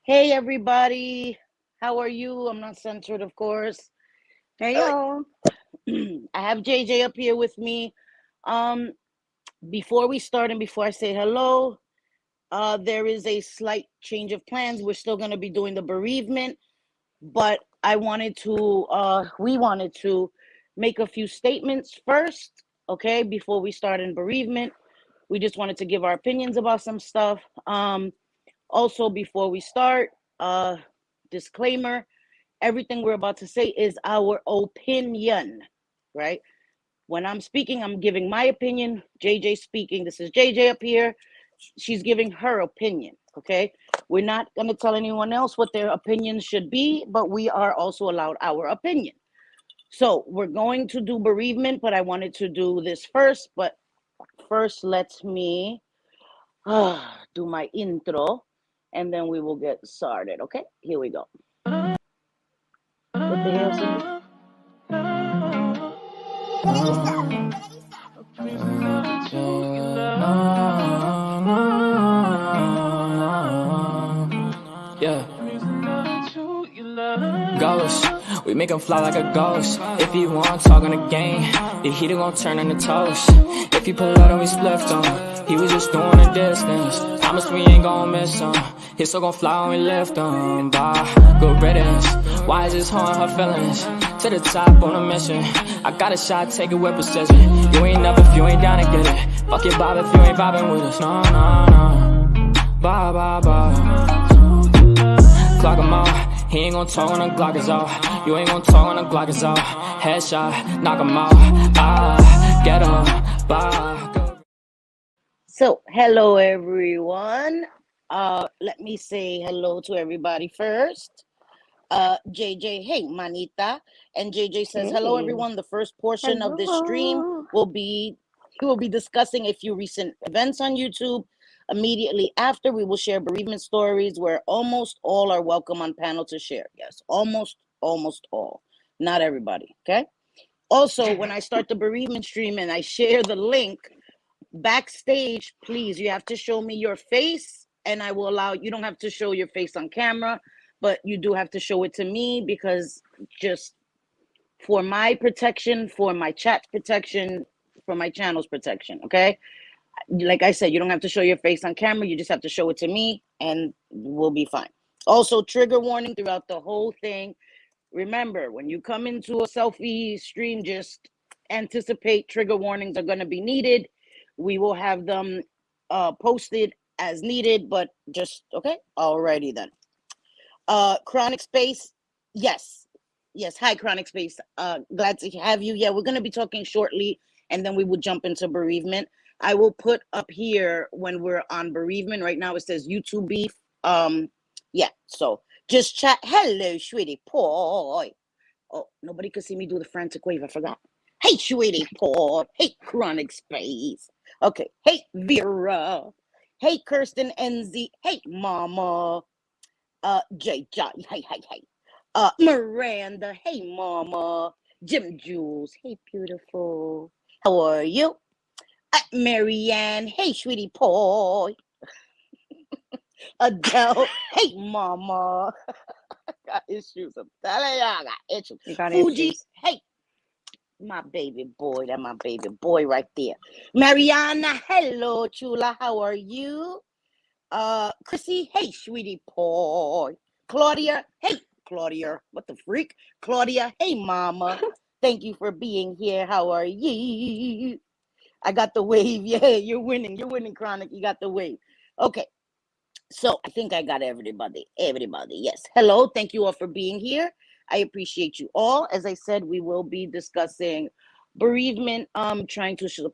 Hey everybody, how are you? I'm not censored, of course. Hey Uh, y'all. I have JJ up here with me. Um, Before we start and before I say hello, there is a slight change of plans. We're still going to be doing the bereavement, but we wanted to make a few statements first, okay, before we start in bereavement. We just wanted to give our opinions about some stuff. Also, before we start, disclaimer, everything we're about to say is our opinion, right? When I'm speaking, I'm giving my opinion. JJ speaking. This is JJ up here. She's giving her opinion, okay? We're not going to tell anyone else what their opinion should be, but we are also allowed our opinion. So we're going to do bereavement, but I wanted to do this first. But first, let me do my intro, and then we will get started, okay? Here we go. What the hell, Cindy? Yeah. Ghost, we make him fly like a ghost. If he want talk on the game, the heater gon' turn into toast. If he pull out and we spliffed him, he was just doing a distance. Promise we ain't gon' miss him. His soul gon' fly when we lift him. Bye, good riddance. Why is this hurting her feelings? To the top on a mission. I got a shot, take it with precision. You ain't up if you ain't down to get it. Fuck your vibe if you ain't vibing with us. No, no, no. Bye, bye, bye. Clock him out. He ain't gon' talk when the Glock is out. You ain't gon' talk when the Glock is out. Headshot, knock him out. Get him, bye. So, hello everyone. Let me say hello to everybody first. JJ, hey manita, and JJ says hello Hey. everyone. The first portion of this stream Hello. will be discussing a few recent events on YouTube. Immediately after, we will share bereavement stories where almost all are welcome on panel to share. Yes, almost all, not everybody. Okay. Also, when I start the bereavement stream and I share the link backstage, please, you have to show me your face, and I will allow you. Don't have to show your face on camera, but you do have to show it to me, because just for my protection, for my chat protection, for my channel's protection, okay? Like I said, you don't have to show your face on camera, you just have to show it to me and we'll be fine. Also, trigger warning throughout the whole thing. Remember, when you come into a selfie stream, just anticipate trigger warnings are going to be needed. We will have them posted as needed, but just okay. Alrighty then. Chronic Space, yes, yes. Hi, Chronic Space. Glad to have you. Yeah, we're going to be talking shortly, and then we will jump into bereavement. I will put up here when we're on bereavement. Right now, it says YouTube beef. Yeah. So just chat. Hello, sweetie pie. Oh, nobody could see me do the frantic wave. I forgot. Hey, sweetie pie. Hey, Chronic Space. Okay. Hey, Vera. Hey, Kirsten NZ. Hey, Mama. J. Hey. Miranda. Hey, Mama. Jim Jules. Hey, beautiful. How are you? Marianne. Hey, sweetie pie. Adele. Hey, Mama. Got issues. I'm telling you, I got issues. You got Fuji. issues. Hey, my baby boy. That my baby boy right there. Mariana. Hello, chula. How are you? Chrissy. Hey, sweetie pie. Claudia. Hey, Claudia. What the freak? Claudia. Hey, Mama. Thank you for being here. How are you? I got the wave. Yeah, you're winning. You're winning, Chronic. You got the wave. Okay. So I think I got everybody. Everybody. Yes. Hello. Thank you all for being here. I appreciate you all. As I said, we will be discussing bereavement. Trying to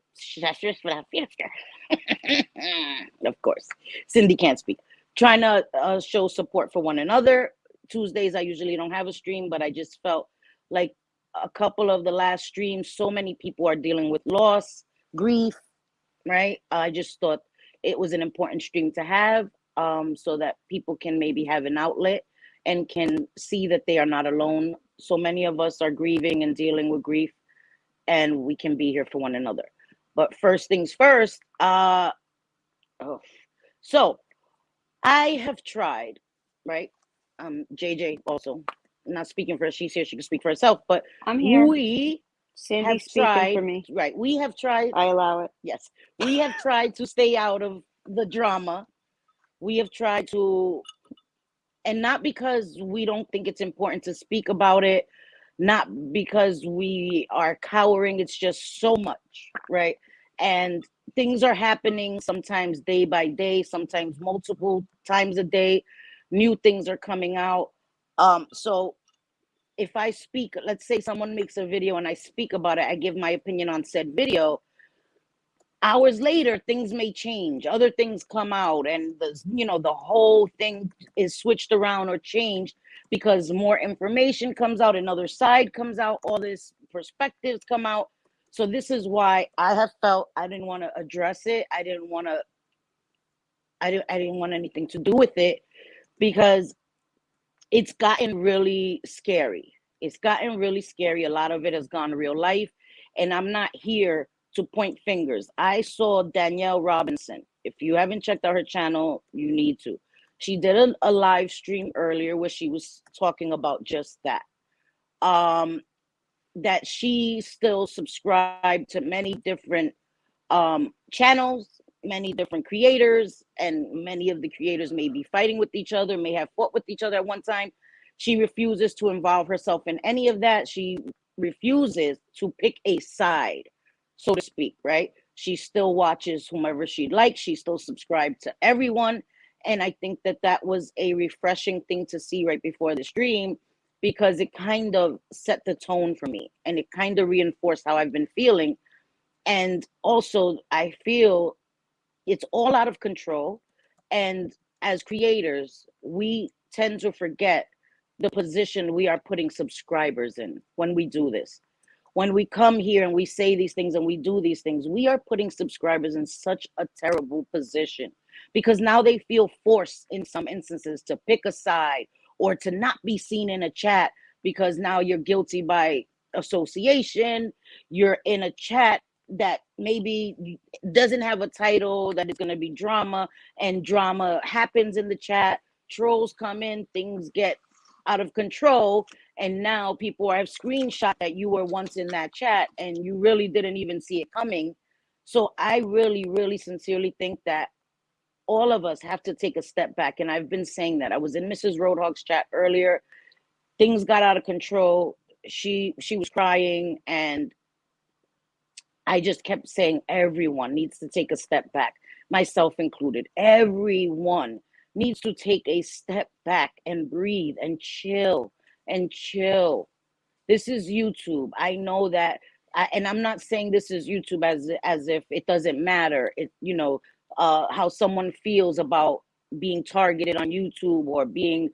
of course, Cindy can't speak. Trying to show support for one another. Tuesdays I usually don't have a stream, but I just felt like a couple of the last streams, so many people are dealing with loss, grief, right? I just thought it was an important stream to have, so that people can maybe have an outlet and can see that they are not alone. So many of us are grieving and dealing with grief, and we can be here for one another. But first things first, so I have tried right? JJ also, not speaking for her, she's here, she can speak for herself, but I'm here. we Sandy's have speaking tried, for me. right? We have tried, I allow it. yes, we have tried to stay out of the drama. We have tried to, and not because we don't think it's important to speak about it, not because we are cowering, it's just so much, right? And things are happening sometimes day by day, sometimes multiple times a day. New things are coming out. So if I speak, let's say someone makes a video and I speak about it, I give my opinion on said video. Hours later, things may change, other things come out, and the whole thing is switched around or changed because more information comes out, another side comes out, all this perspectives come out. So this is why I have felt I didn't want to address it. I didn't want anything to do with it because it's gotten really scary. It's gotten really scary. A lot of it has gone real life. And I'm not here to point fingers. I saw Danielle Robinson. If you haven't checked out her channel, you need to. She did a live stream earlier where she was talking about just that. That she still subscribed to many different channels, many different creators, and many of the creators may be fighting with each other, may have fought with each other at one time. She refuses to involve herself in any of that. She refuses to pick a side, so to speak, right? She still watches whomever she likes. She still subscribed to everyone. And I think that that was a refreshing thing to see right before the stream because it kind of set the tone for me and it kind of reinforced how I've been feeling. And also, I feel it's all out of control. And as creators, we tend to forget the position we are putting subscribers in when we do this. When we come here and we say these things and we do these things, we are putting subscribers in such a terrible position because now they feel forced in some instances to pick a side or to not be seen in a chat because now you're guilty by association. You're in a chat that maybe doesn't have a title, that is going to be drama, and drama happens in the chat. Trolls come in, things get out of control, and now people have screenshot that you were once in that chat and you really didn't even see it coming. So I really, really sincerely think that all of us have to take a step back. And I've been saying that. I was in Mrs. Roadhog's chat earlier. Things got out of control. She was crying, and I just kept saying everyone needs to take a step back, myself included. Everyone needs to take a step back and breathe and chill and chill. This is YouTube. I know that, and I'm not saying this is YouTube as if it doesn't matter. How someone feels about being targeted on YouTube or being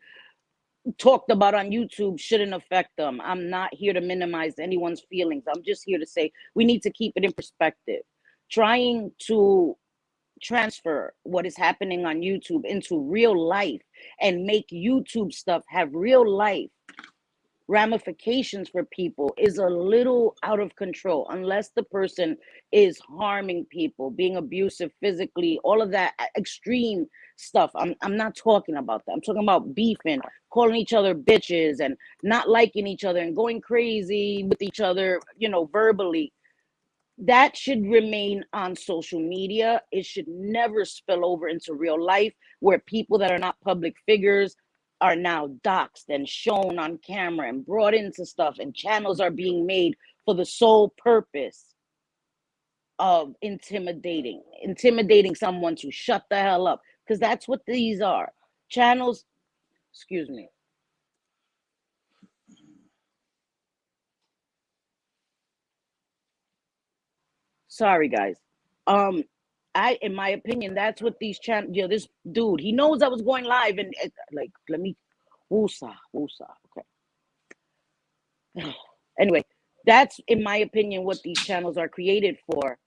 talked about on YouTube shouldn't affect them. I'm not here to minimize anyone's feelings. I'm just here to say we need to keep it in perspective. Trying to transfer what is happening on YouTube into real life and make YouTube stuff have real life ramifications for people is a little out of control unless the person is harming people, being abusive physically, all of that extreme stuff. I'm not talking about that. I'm talking about beefing, calling each other bitches and not liking each other and going crazy with each other, verbally. That should remain on social media. It should never spill over into real life where people that are not public figures are now doxxed and shown on camera and brought into stuff, and channels are being made for the sole purpose of intimidating someone to shut the hell up, because that's what these are. Channels, excuse me. Sorry, guys. In my opinion, that's what these channels. This dude, he knows I was going live, and like, let me, woosah, woosah. Okay. Anyway, that's in my opinion what these channels are created for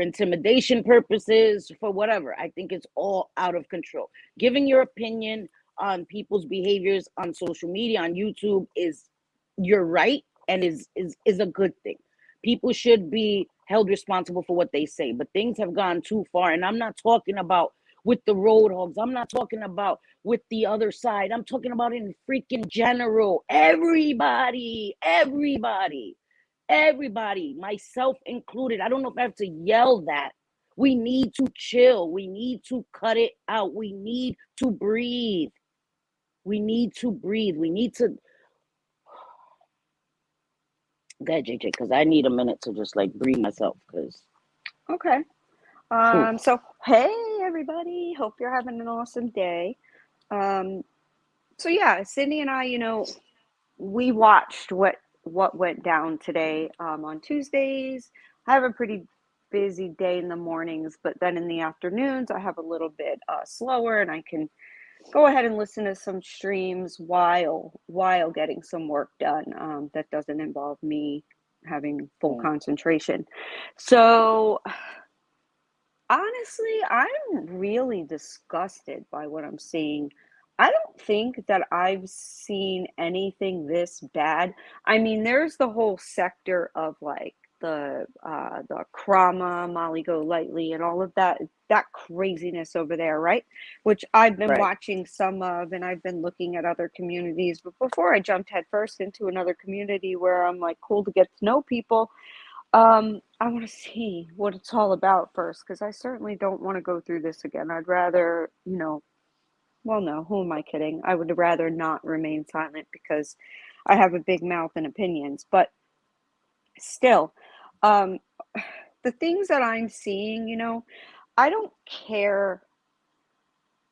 intimidation purposes, for whatever. I think it's all out of control. Giving your opinion on people's behaviors on social media, on YouTube, is your right and is a good thing. People should be held responsible for what they say, but things have gone too far. And I'm not talking about with the road hogs. I'm not talking about with the other side. I'm talking about in freaking general. Everybody, myself included. I don't know if I have to yell that. We need to chill. We need to cut it out. We need to breathe. We need to breathe. We need to. Go ahead, JJ, because I need a minute to just like breathe myself. Because Okay. So hey everybody, hope you're having an awesome day. So yeah, Sydney and I, we watched what went down today on Tuesdays. I have a pretty busy day in the mornings, but then in the afternoons I have a little bit slower, and I can go ahead and listen to some streams while getting some work done that doesn't involve me having full concentration. So honestly, I'm really disgusted by what I'm seeing. I don't think that I've seen anything this bad. I mean, there's the whole sector of like the Krama, Molly Go Lightly, and all of that craziness over there, right? Which I've been watching some of, and I've been looking at other communities. But before I jumped headfirst into another community where I'm like cool to get to know people, I want to see what it's all about first, because I certainly don't want to go through this again. I'd rather, well, no, who am I kidding? I would rather not remain silent because I have a big mouth and opinions. But still, the things that I'm seeing, I don't care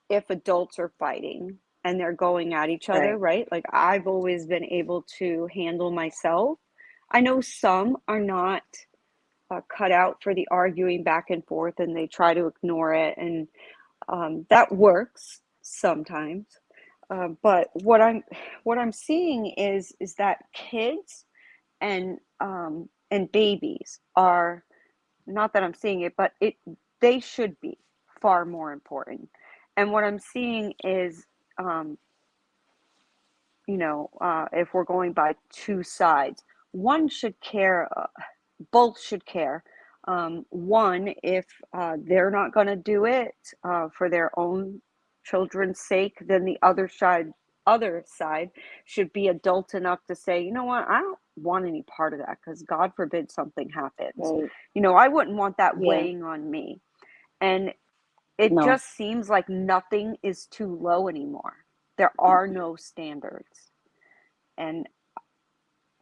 if adults are fighting and they're going at each other, right? Like I've always been able to handle myself. I know some are not cut out for the arguing back and forth, and they try to ignore it, and that works sometimes. But what I'm seeing is that kids and babies are, not that I'm seeing it, but they should be far more important. And what I'm seeing is, if we're going by two sides, one should care. Both should care. One, if they're not going to do it for their own children's sake, then the other side should be adult enough to say, you know what, I don't want any part of that, because God forbid something happens. I wouldn't want that weighing on me. And it just seems like nothing is too low anymore. There are no standards. And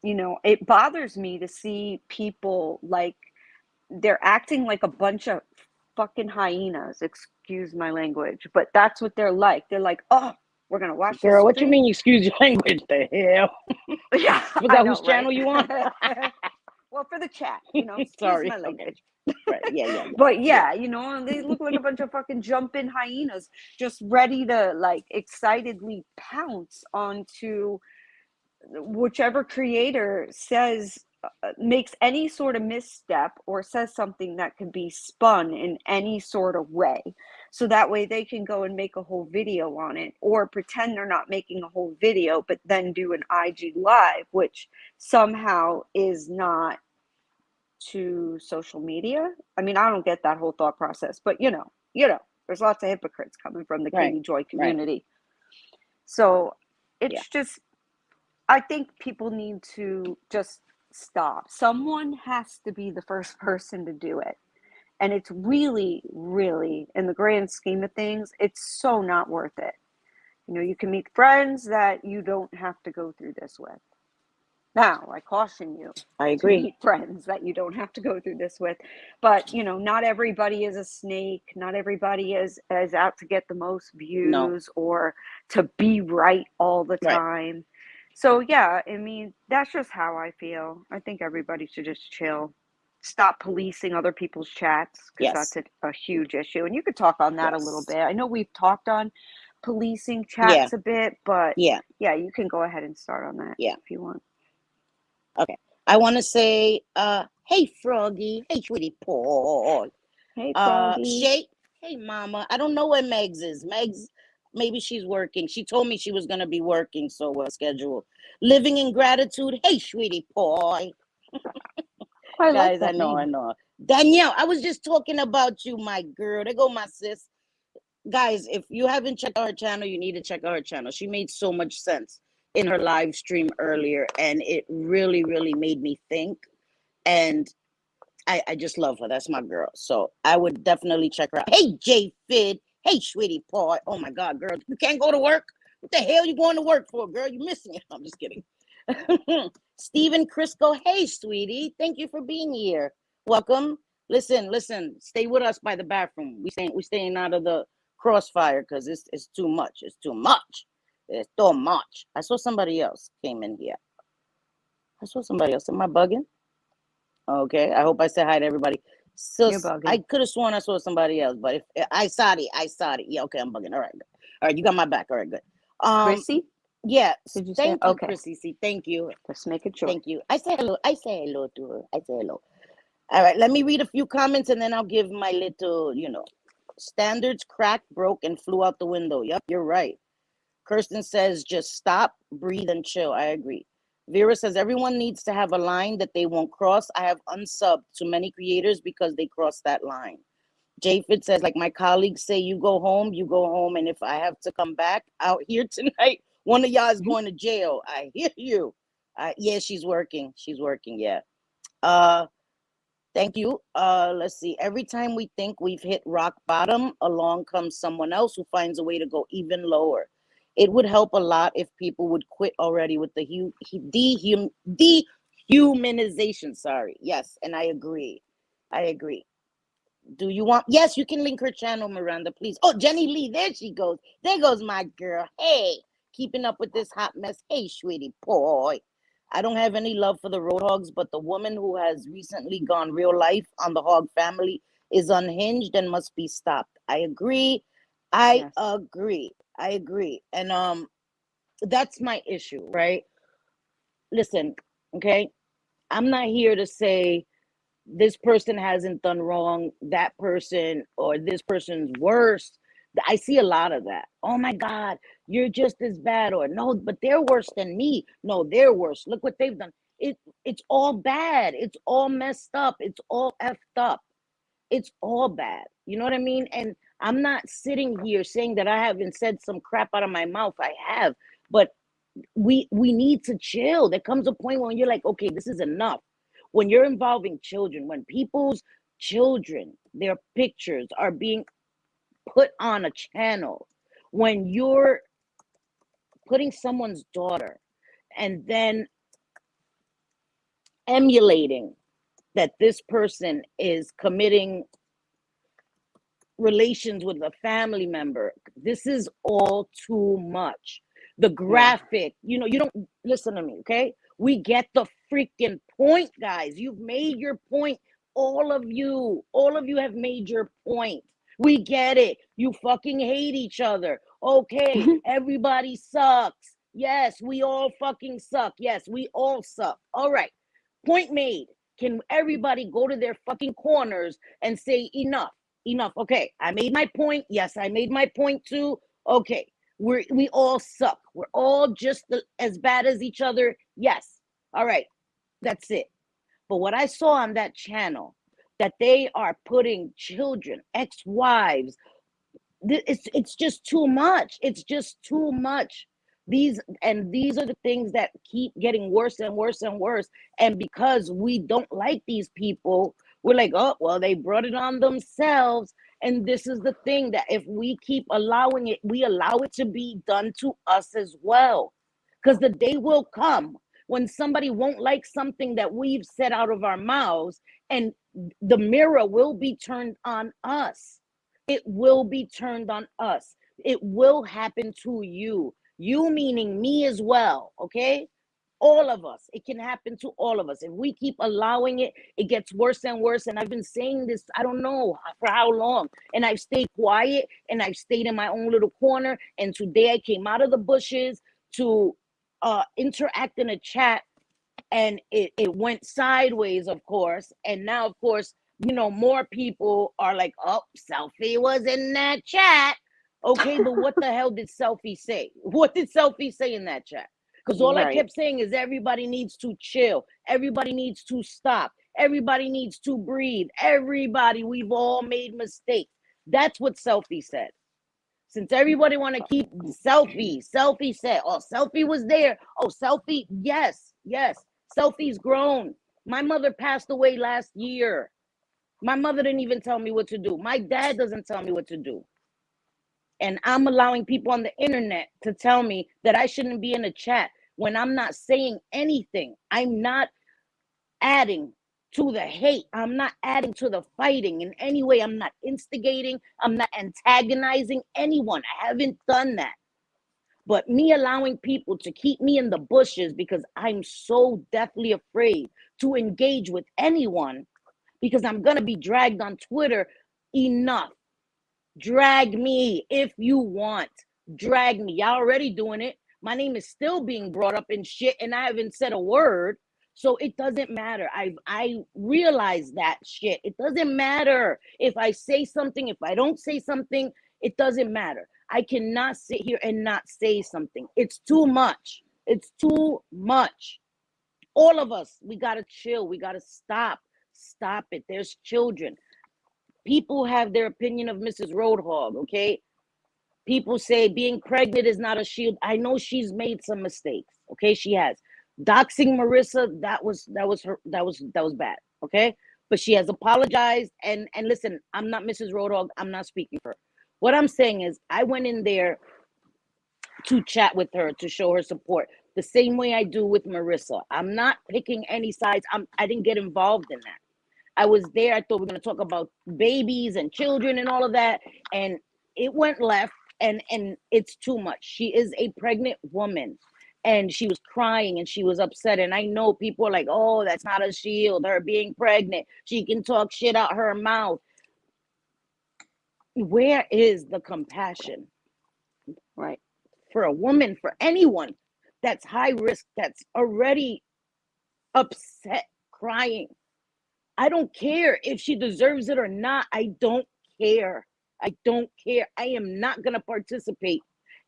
it bothers me to see people like they're acting like a bunch of fucking hyenas. Excuse my language, but that's what they're like. They're like, oh, we're gonna watch. Girl, what you mean? Excuse your language? The hell? Yeah, forgot whose channel you on. Well, for the chat, Sorry, my language. Okay. Right. Yeah. But yeah, they look like a bunch of fucking jumping hyenas, just ready to like excitedly pounce onto whichever creator says makes any sort of misstep or says something that can be spun in any sort of way, so that way they can go and make a whole video on it, or pretend they're not making a whole video but then do an IG live, which somehow is not to social media. I mean, I don't get that whole thought process, but there's lots of hypocrites coming from the Katie Joy community. So it's just, I think people need to just stop. Someone has to be the first person to do it. And it's really, really, in the grand scheme of things, it's so not worth it. You can meet friends that you don't have to go through this with. Now, I caution you. I agree. To meet friends that you don't have to go through this with. But, not everybody is a snake. Not everybody is out to get the most views or to be right all the time. So, yeah, I mean, that's just how I feel. I think everybody should just chill. Stop policing other people's chats, because that's a huge issue. And you could talk on that a little bit. I know we've talked on policing chats a bit, but yeah, you can go ahead and start on that if you want. Okay. I want to say, hey, Froggy. Hey, Sweetie Paul. Hey, Froggy. Shay. Hey, Mama. I don't know where Megs is. Megs, maybe she's working. She told me she was going to be working, so we're scheduled. Living in Gratitude. Hey, Sweetie Paul. Guys, I know. Danielle, I was just talking about you, my girl. There go my sis. guys, if you haven't checked out her channel, you need to check out her channel. She made so much sense in her live stream earlier, and it really, really made me think. And I just love her. That's my girl. So I would definitely check her out. Hey, J Fid. Hey, sweetie Paul. Oh my God, girl. You can't go to work? What the hell you going to work for, girl? You missing it. I'm just kidding. Stephen Crisco. Hey, sweetie. Thank you for being here. Welcome. Listen. Stay with us by the bathroom. We staying out of the crossfire because it's too much. It's too much. It's too much. I saw somebody else came in here. I saw somebody else. Am I bugging? Okay, I hope I said hi to everybody. So You're bugging. I could have sworn I saw somebody else, but if I saw it. Yeah, okay, I'm bugging. All right, good. All right, you got my back. All right, good. Chrissy? Yeah. Did you say? Thank you, Okay. Chrissy. C. Thank you. Just making sure. Thank you. I say hello. I say hello to her. I say hello. All right, let me read a few comments and then I'll give my little, standards cracked, broke, and flew out the window. Yep, you're right. Kirsten says, just stop, breathe, and chill. I agree. Vera says, everyone needs to have a line that they won't cross. I have unsubbed to many creators because they crossed that line. Jafid says, like my colleagues say, you go home, you go home. And if I have to come back out here tonight, one of y'all is going to jail. I hear you. Yeah, she's working. She's working, yeah. Thank you. Let's see. Every time we think we've hit rock bottom, along comes someone else who finds a way to go even lower. It would help a lot if people would quit already with the dehumanization. Sorry. Yes, and I agree. Do you want? Yes, you can link her channel, Miranda, please. Oh, Jenny Lee, there she goes. There goes my girl. Hey, keeping up with this hot mess. Hey, sweetie boy. I don't have any love for the Roadhogs, but the woman who has recently gone real life on the Hog family is unhinged and must be stopped. I agree. I agree. And that's my issue, right? Listen, okay? I'm not here to say this person hasn't done wrong, that person or this person's worse. I see a lot of that. Oh my God, you're just as bad, or no, but they're worse than me. No, they're worse. Look what they've done. It's all bad. It's all messed up. It's all effed up. It's all bad. You know what I mean? And I'm not sitting here saying that I haven't said some crap out of my mouth. I have, but we need to chill. There comes a point when you're like, okay, this is enough. When you're involving children, when people's children, their pictures are being put on a channel, when you're putting someone's daughter and then emulating that this person is committing relations with a family member, this is all too much. The graphic, you don't listen to me, okay? We get the freaking point, guys. You've made your point. All of you have made your point. We get it. You fucking hate each other. Okay, everybody sucks. Yes, we all fucking suck. Yes, we all suck. All right, point made. Can everybody go to their fucking corners and say enough? Enough. Okay, I made my point. Yes, I made my point too. Okay, we all suck. We're all just as bad as each other. Yes. All right, that's it. But what I saw on that channel, that they are putting children, ex-wives, it's just too much. It's just too much. These are the things that keep getting worse and worse and worse. And because we don't like these people, we're like, oh, well, they brought it on themselves. And this is the thing, that if we keep allowing it, we allow it to be done to us as well. Because the day will come when somebody won't like something that we've said out of our mouths, and the mirror will be turned on us. It will be turned on us. It will happen to you. You meaning me as well, okay? All of us. It can happen to all of us. If we keep allowing it, it gets worse and worse. And I've been saying this, I don't know for how long. And I've stayed quiet and I've stayed in my own little corner. And today I came out of the bushes to interact in a chat, and it went sideways, of course. And now, of course, more people are like, oh, Selfie was in that chat. Okay, but what the hell did Selfie say? What did Selfie say in that chat? Because all I kept saying is everybody needs to chill. Everybody needs to stop. Everybody needs to breathe. Everybody, we've all made mistakes. That's what Selfie said. Since everybody want to keep selfie said, oh, selfie was there. Oh, selfie, yes. Selfie's grown. My mother passed away last year. My mother didn't even tell me what to do. My dad doesn't tell me what to do. And I'm allowing people on the internet to tell me that I shouldn't be in a chat when I'm not saying anything. I'm not adding to the hate. I'm not adding to the fighting in any way. I'm not instigating. I'm not antagonizing anyone. I haven't done that. But me allowing people to keep me in the bushes because I'm so deathly afraid to engage with anyone because I'm going to be dragged on Twitter. Enough. Drag me if you want. Drag me. Y'all already doing it. My name is still being brought up in shit and I haven't said a word. So it doesn't matter. I realize that shit. It doesn't matter if I say something, if I don't say something, it doesn't matter. I cannot sit here and not say something. It's too much. It's too much. All of us, we got to chill. We got to stop. Stop it. There's children. People have their opinion of Mrs. Roadhog, okay? People say being pregnant is not a shield. I know she's made some mistakes, okay? She has. Doxing Marissa, that was bad, okay? But she has apologized, and listen, I'm not Mrs. Roadhog. I'm not speaking for her. What I'm saying is I went in there to chat with her, to show her support, the same way I do with Marissa. I'm not picking any sides. I didn't get involved in that. I was there. I thought we were going to talk about babies and children and all of that. And it went left and it's too much. She is a pregnant woman and she was crying and she was upset. And I know people are like, oh, that's not a shield. Her being pregnant. She can talk shit out her mouth. Where is the compassion? Right. For a woman, for anyone that's high risk, that's already upset, crying. I don't care if she deserves it or not. I don't care. I don't care. I am not going to participate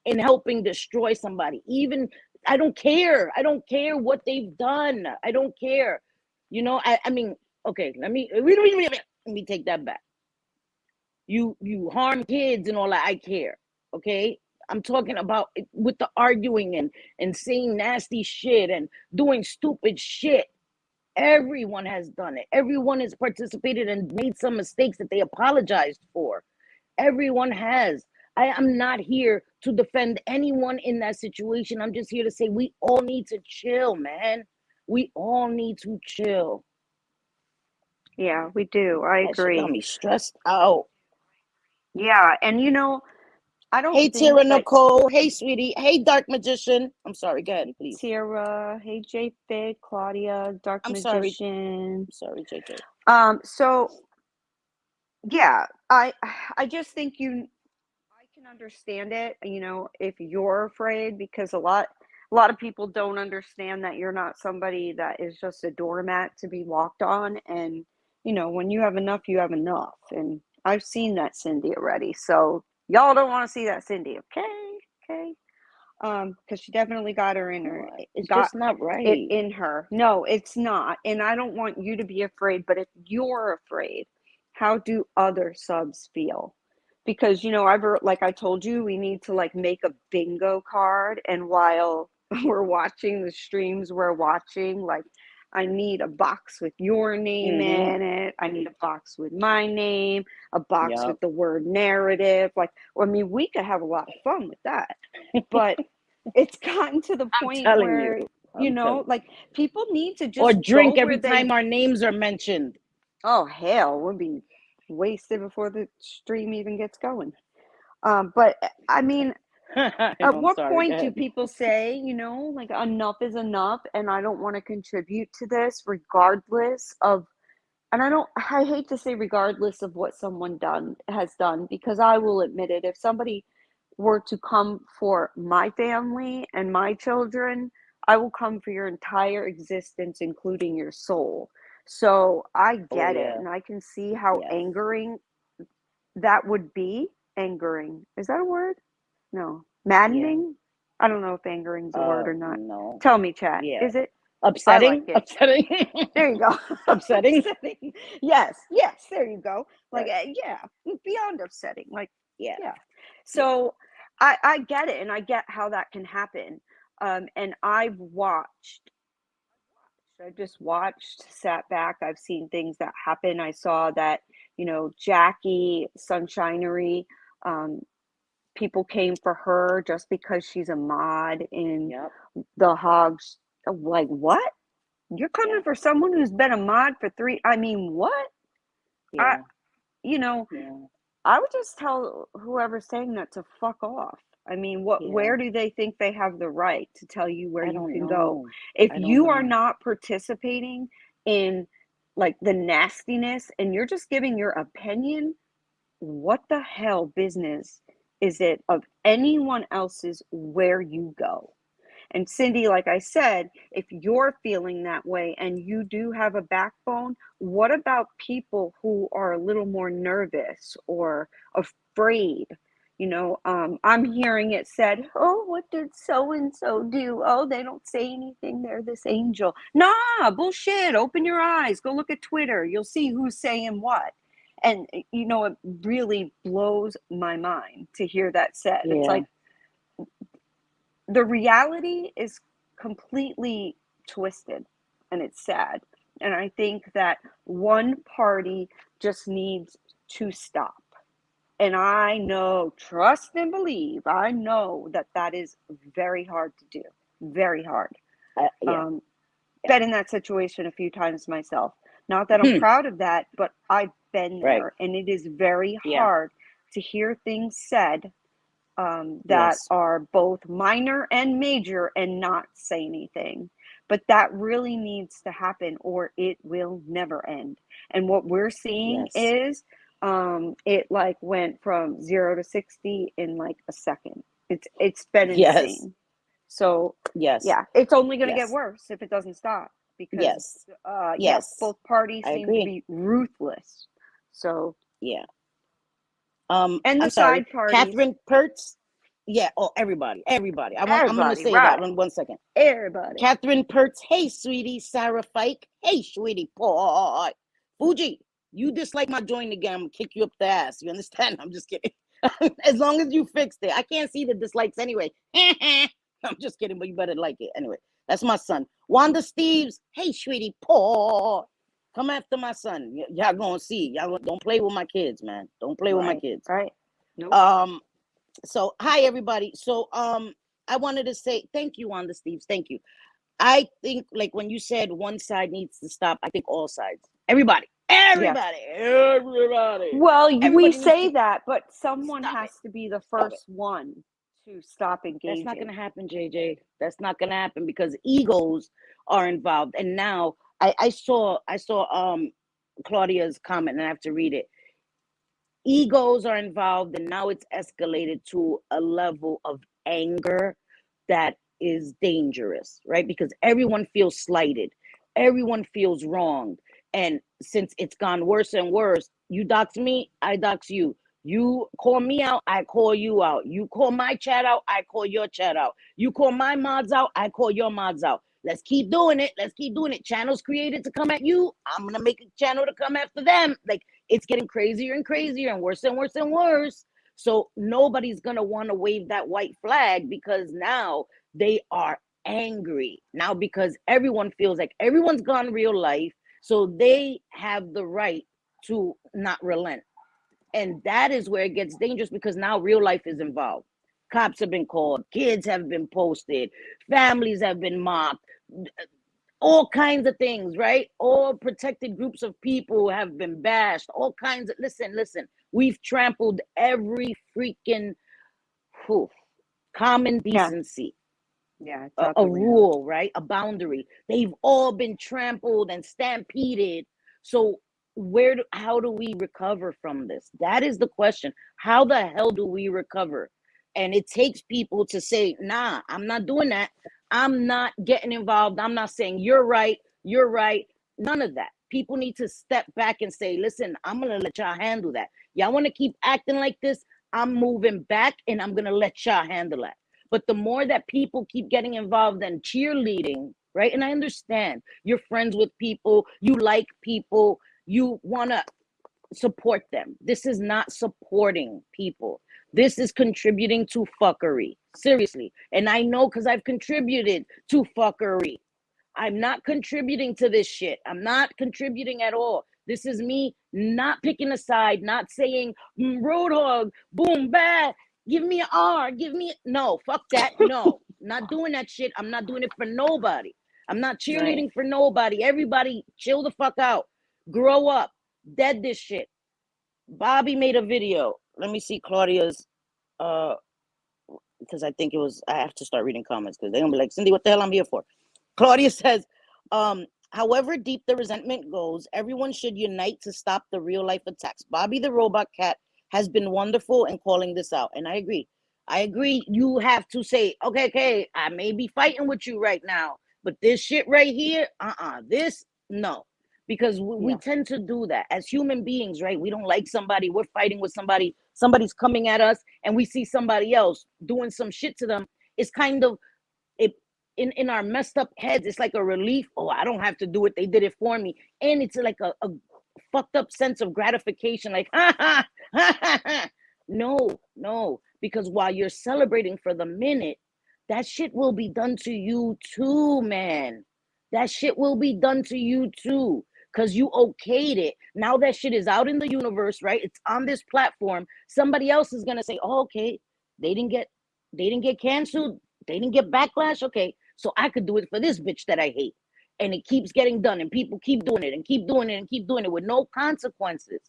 in helping destroy somebody. Even, I don't care. I don't care what they've done. I don't care. You know, I mean, okay, let me take that back. You harm kids and all that. I care. Okay. I'm talking about with the arguing and saying nasty shit and doing stupid shit. Everyone has done it. Everyone has participated and made some mistakes that they apologized for. Everyone has. I am not here to defend anyone in that situation. I'm just here to say we all need to chill, man. We all need to chill. Yeah, we do. I agree. That got me stressed out. Yeah, and you know, I don't. Hey, Tara Nicole. Hey, sweetie. Hey, Dark Magician. I'm sorry. Go ahead, please. Tara. Hey, J Fig, Claudia, Dark Magician. Sorry, JJ. So yeah, I just think I can understand it. You know, if you're afraid, because a lot of people don't understand that you're not somebody that is just a doormat to be walked on, and you know, when you have enough, you have enough, and I've seen that Cindy already. So y'all don't want to see that Cindy, okay? Because she definitely got her in her. It's just not right. It in her. No, it's not. And I don't want you to be afraid. But if you're afraid, how do other subs feel? Because you know, like I told you, we need to like make a bingo card, and while we're watching the streams, we're watching like. I need a box with your name in it. I need a box with my name, a box with the word narrative. Like, I mean, we could have a lot of fun with that. But it's gotten to the point where, you know, like people need to just or drink every time our names are mentioned. Oh, hell, we'll be wasted before the stream even gets going. But I mean, at what point do people say, you know, like enough is enough and I don't want to contribute to this regardless of, and I hate to say regardless of what someone has done, because I will admit it, if somebody were to come for my family and my children, I will come for your entire existence, including your soul. So I get it, and I can see how angering that would be. Angering. Is that a word? No. Maddening? I don't know if angering is a word or not. No. Tell me, chat. Is it? Upsetting? Like Upsetting. There you go. Upsetting? Upsetting. Yes, there you go. Like, yeah, beyond upsetting. Like, yeah. So I get it, and I get how that can happen. And I just watched, sat back. I've seen things that happen. I saw that, Jackie Sunshinery, people came for her just because she's a mod in Yep. the Hogs. Like, what? You're coming Yeah. for someone who's been a mod for I mean, what? I, Yeah. you know, Yeah. I would just tell whoever's saying that to fuck off. I mean, Yeah. where do they think they have the right to tell you where I you don't can go? know. If I don't you are know. not participating in like the nastiness and you're just giving your opinion, what the hell business is it of anyone else's where you go? And Cindy, like I said, if you're feeling that way and you do have a backbone, what about people who are a little more nervous or afraid? I'm hearing it said, oh, what did so and so do? Oh, they don't say anything. They're this angel. Nah, bullshit. Open your eyes. Go look at Twitter. You'll see who's saying what. And, it really blows my mind to hear that said. It's Yeah. like, the reality is completely twisted and it's sad. And I think that one party just needs to stop. And I know, trust and believe, I know that that is very hard to do. Very hard. Yeah. Been in that situation a few times myself. Not that I'm proud of that, but I've been Right. there. And it is very Yeah. hard to hear things said that Yes. are both minor and major and not say anything. But that really needs to happen or it will never end. And what we're seeing Yes. is it like went from 0 to 60 in like a second. It's been Yes. insane. So Yes. yeah, it's only going to get Yes. worse if it doesn't stop because Yes. yeah, Yes. both parties I seem to agree. be ruthless. So Yeah. and the I'm sorry. side parties, Catherine Pertz. Yeah. Oh, everybody. Everybody. I'm gonna everybody, say that right? in 1 second. Everybody. Catherine Pertz. Hey, sweetie. Sarah Fike. Hey, sweetie. Boy. Fuji. You dislike my joint again. I'm gonna kick you up the ass. You understand? I'm just kidding. As long as you fixed it. I can't see the dislikes anyway. I'm just kidding, but you better like it. Anyway, that's my son. Wanda Steves. Hey, sweetie. Paw. Come after my son. Y'all gonna see. Y'all don't play with my kids, man. Don't play with my Right, kids. right. Nope. So hi everybody. So I wanted to say thank you, Wanda Steves. Thank you. I think like when you said one side needs to stop, I think all sides. Everybody. Yes. Well, we Everybody needs say to that, but someone stop it. has to be the Stop it. first one to stop That's not engaging. gonna happen, JJ. That's not gonna happen because egos are involved. And now I saw Claudia's comment and I have to read it. Egos are involved and now it's escalated to a level of anger that is dangerous, right? Because everyone feels slighted, everyone feels wronged. And since it's gone worse and worse, you dox me, I dox you. You call me out, I call you out. You call my chat out, I call your chat out. You call my mods out, I call your mods out. Let's keep doing it. Let's keep doing it. Channels created to come at you. I'm gonna make a channel to come after them. Like it's getting crazier and crazier and worse and worse and worse. So nobody's gonna want to wave that white flag because now they are angry. Now because everyone feels like everyone's gone real life, so they have the right to not relent. And that is where it gets dangerous because now real life is involved. Cops have been called, kids have been posted, families have been mocked, all kinds of things, right? All protected groups of people have been bashed, all kinds of listen, we've trampled every freaking whew, common Yeah, decency, yeah, it's a, out a the window. rule, right? A boundary. They've all been trampled and stampeded. So how do we recover from this? That is the question. How the hell do we recover? And it takes people to say, nah, I'm not doing that. I'm not getting involved. I'm not saying you're right, you're right. None of that. People need to step back and say, listen, I'm gonna let y'all handle that. Y'all want to keep acting like this? I'm moving back and I'm gonna let y'all handle that. But the more that people keep getting involved in cheerleading, right? And I understand you're friends with people, you like people, you want to support them. This is not supporting people. This is contributing to fuckery. Seriously. And I know because I've contributed to fuckery. I'm not contributing to this shit. I'm not contributing at all. This is me not picking a side, not saying Roadhog, boom, bad. Give me an R. Give me no. Fuck that. No, not doing that shit. I'm not doing it for nobody. I'm not cheerleading Right. for nobody. Everybody, chill the fuck out. Grow up. Dead this shit. Bobby made a video. Let me see Claudia's. Because I think it was. I have to start reading comments because they're gonna be like, Cindy, what the hell I'm here for? Claudia says, however deep the resentment goes, everyone should unite to stop the real life attacks. Bobby the robot cat has been wonderful in calling this out. And I agree. I agree. You have to say, okay, I may be fighting with you right now, but this shit right here, this, no. Because we tend to do that as human beings, right? We don't like somebody, we're fighting with somebody, somebody's coming at us, and we see somebody else doing some shit to them. It's kind of, it in our messed up heads, it's like a relief. Oh, I don't have to do it. They did it for me. And it's like a fucked up sense of gratification. Like, No. Because while you're celebrating for the minute, that shit will be done to you too, man. That shit will be done to you too. Because you okayed it. Now that shit is out in the universe, right? It's on this platform. Somebody else is gonna say, oh, okay, they didn't get canceled. They didn't get backlash. Okay, so I could do it for this bitch that I hate. And it keeps getting done, and people keep doing it and keep doing it and keep doing it with no consequences.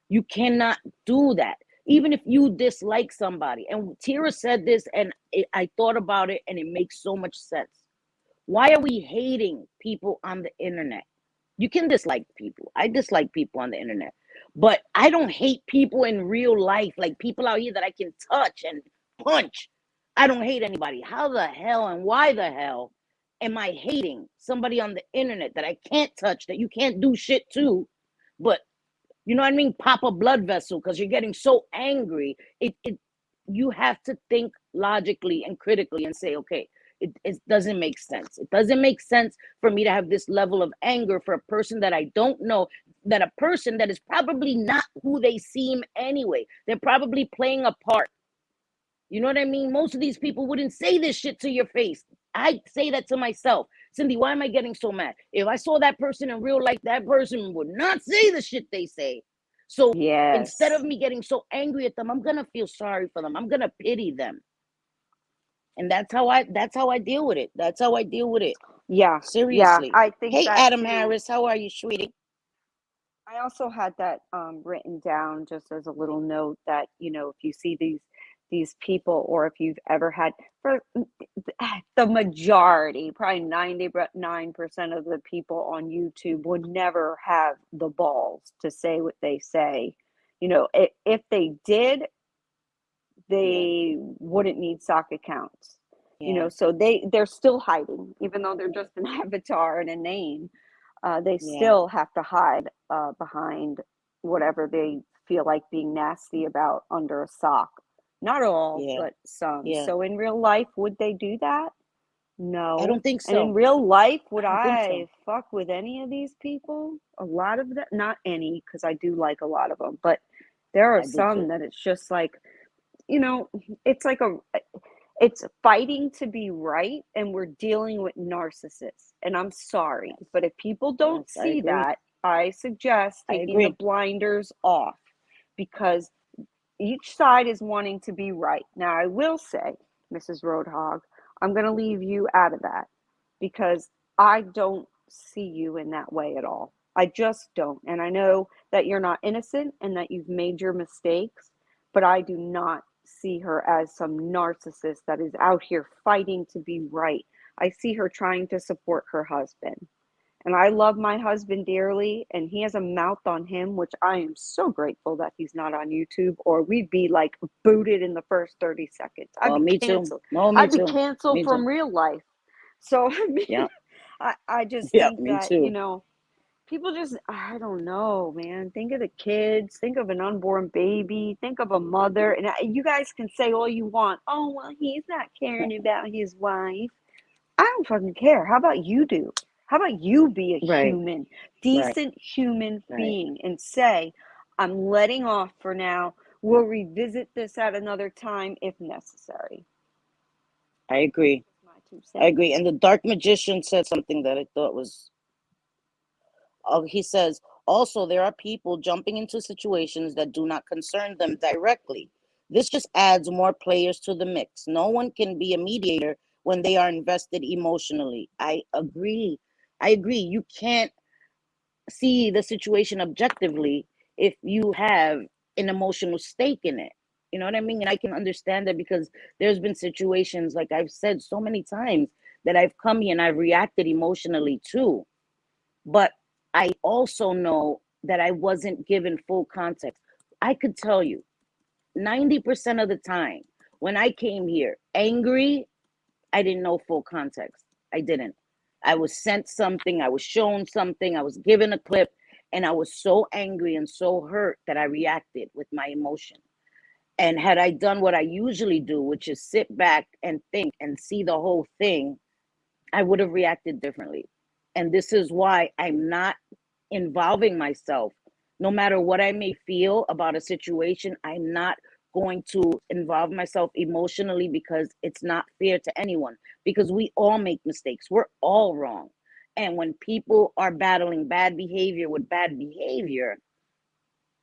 You cannot do that. Even if you dislike somebody. And Tira said this, and I thought about it, and it makes so much sense. Why are we hating people on the internet? You can dislike people. I dislike people on the internet. But I don't hate people in real life, like people out here that I can touch and punch. I don't hate anybody. How the hell and why the hell am I hating somebody on the internet that I can't touch, that you can't do shit to, but you know what I mean? Pop a blood vessel because you're getting so angry. You have to think logically and critically and say, okay, it doesn't make sense. It doesn't make sense for me to have this level of anger for a person that I don't know, that a person that is probably not who they seem anyway. They're probably playing a part. You know what I mean? Most of these people wouldn't say this shit to your face. I say that to myself. Cindy, why am I getting so mad? If I saw that person in real life, that person would not say the shit they say. So instead of me getting so angry at them, I'm gonna feel sorry for them. I'm gonna pity them. And that's how I deal with it. That's how I deal with it. Yeah. Seriously. I think Hey, that Adam too. Harris, how are you, sweetie? I also had that written down just as a little note that, if you see these people, or if you've ever had, for the majority, probably 99% of the people on YouTube would never have the balls to say what they say. If they did, they wouldn't need sock accounts. So they're still hiding, even though they're just an avatar and a name. They still have to hide behind whatever they feel like being nasty about under a sock. Not all, but some. So in real life, would they do that? No. I don't think so. And in real life, would I don't think so. fuck with any of these people? A lot of them, not any, because I do like a lot of them, but there are some that it's just like, it's like it's fighting to be right, and we're dealing with narcissists. And I'm sorry, but if people don't see that, I suggest taking the blinders off, because each side is wanting to be right. Now, I will say, Mrs. Roadhog, I'm going to leave you out of that, because I don't see you in that way at all. I just don't. And I know that you're not innocent and that you've made your mistakes, but I do not see her as some narcissist that is out here fighting to be right. I see her trying to support her husband. And I love my husband dearly, and he has a mouth on him, which I am so grateful that he's not on YouTube, or we'd be like booted in the first 30 seconds. I'd be canceled. I'd be canceled from real life. So I mean, I just think that, people just, I don't know, man. Think of the kids. Think of an unborn baby. Think of a mother. And you guys can say all you want. Oh, well, he's not caring about his wife. I don't fucking care. How about you do? How about you be a human, decent human being, and say, I'm letting off for now We'll revisit this at another time if necessary. I agree. My 2 I cents. agree. And the Dark Magician said something that I thought was, he says, also, there are people jumping into situations that do not concern them directly. This just adds more players to the mix. No one can be a mediator when they are invested emotionally. I agree. I agree. You can't see the situation objectively if you have an emotional stake in it. You know what I mean? And I can understand that because there's been situations, like I've said so many times, that I've come here and I've reacted emotionally too. But I also know that I wasn't given full context. I could tell you 90% of the time when I came here angry, I didn't know full context. I didn't. I was sent something, I was shown something, I was given a clip, and I was so angry and so hurt that I reacted with my emotion. And had I done what I usually do, which is sit back and think and see the whole thing, I would have reacted differently. And this is why I'm not involving myself. No matter what I may feel about a situation, I'm not going to involve myself emotionally because it's not fair to anyone. Because we all make mistakes, we're all wrong. And when people are battling bad behavior with bad behavior,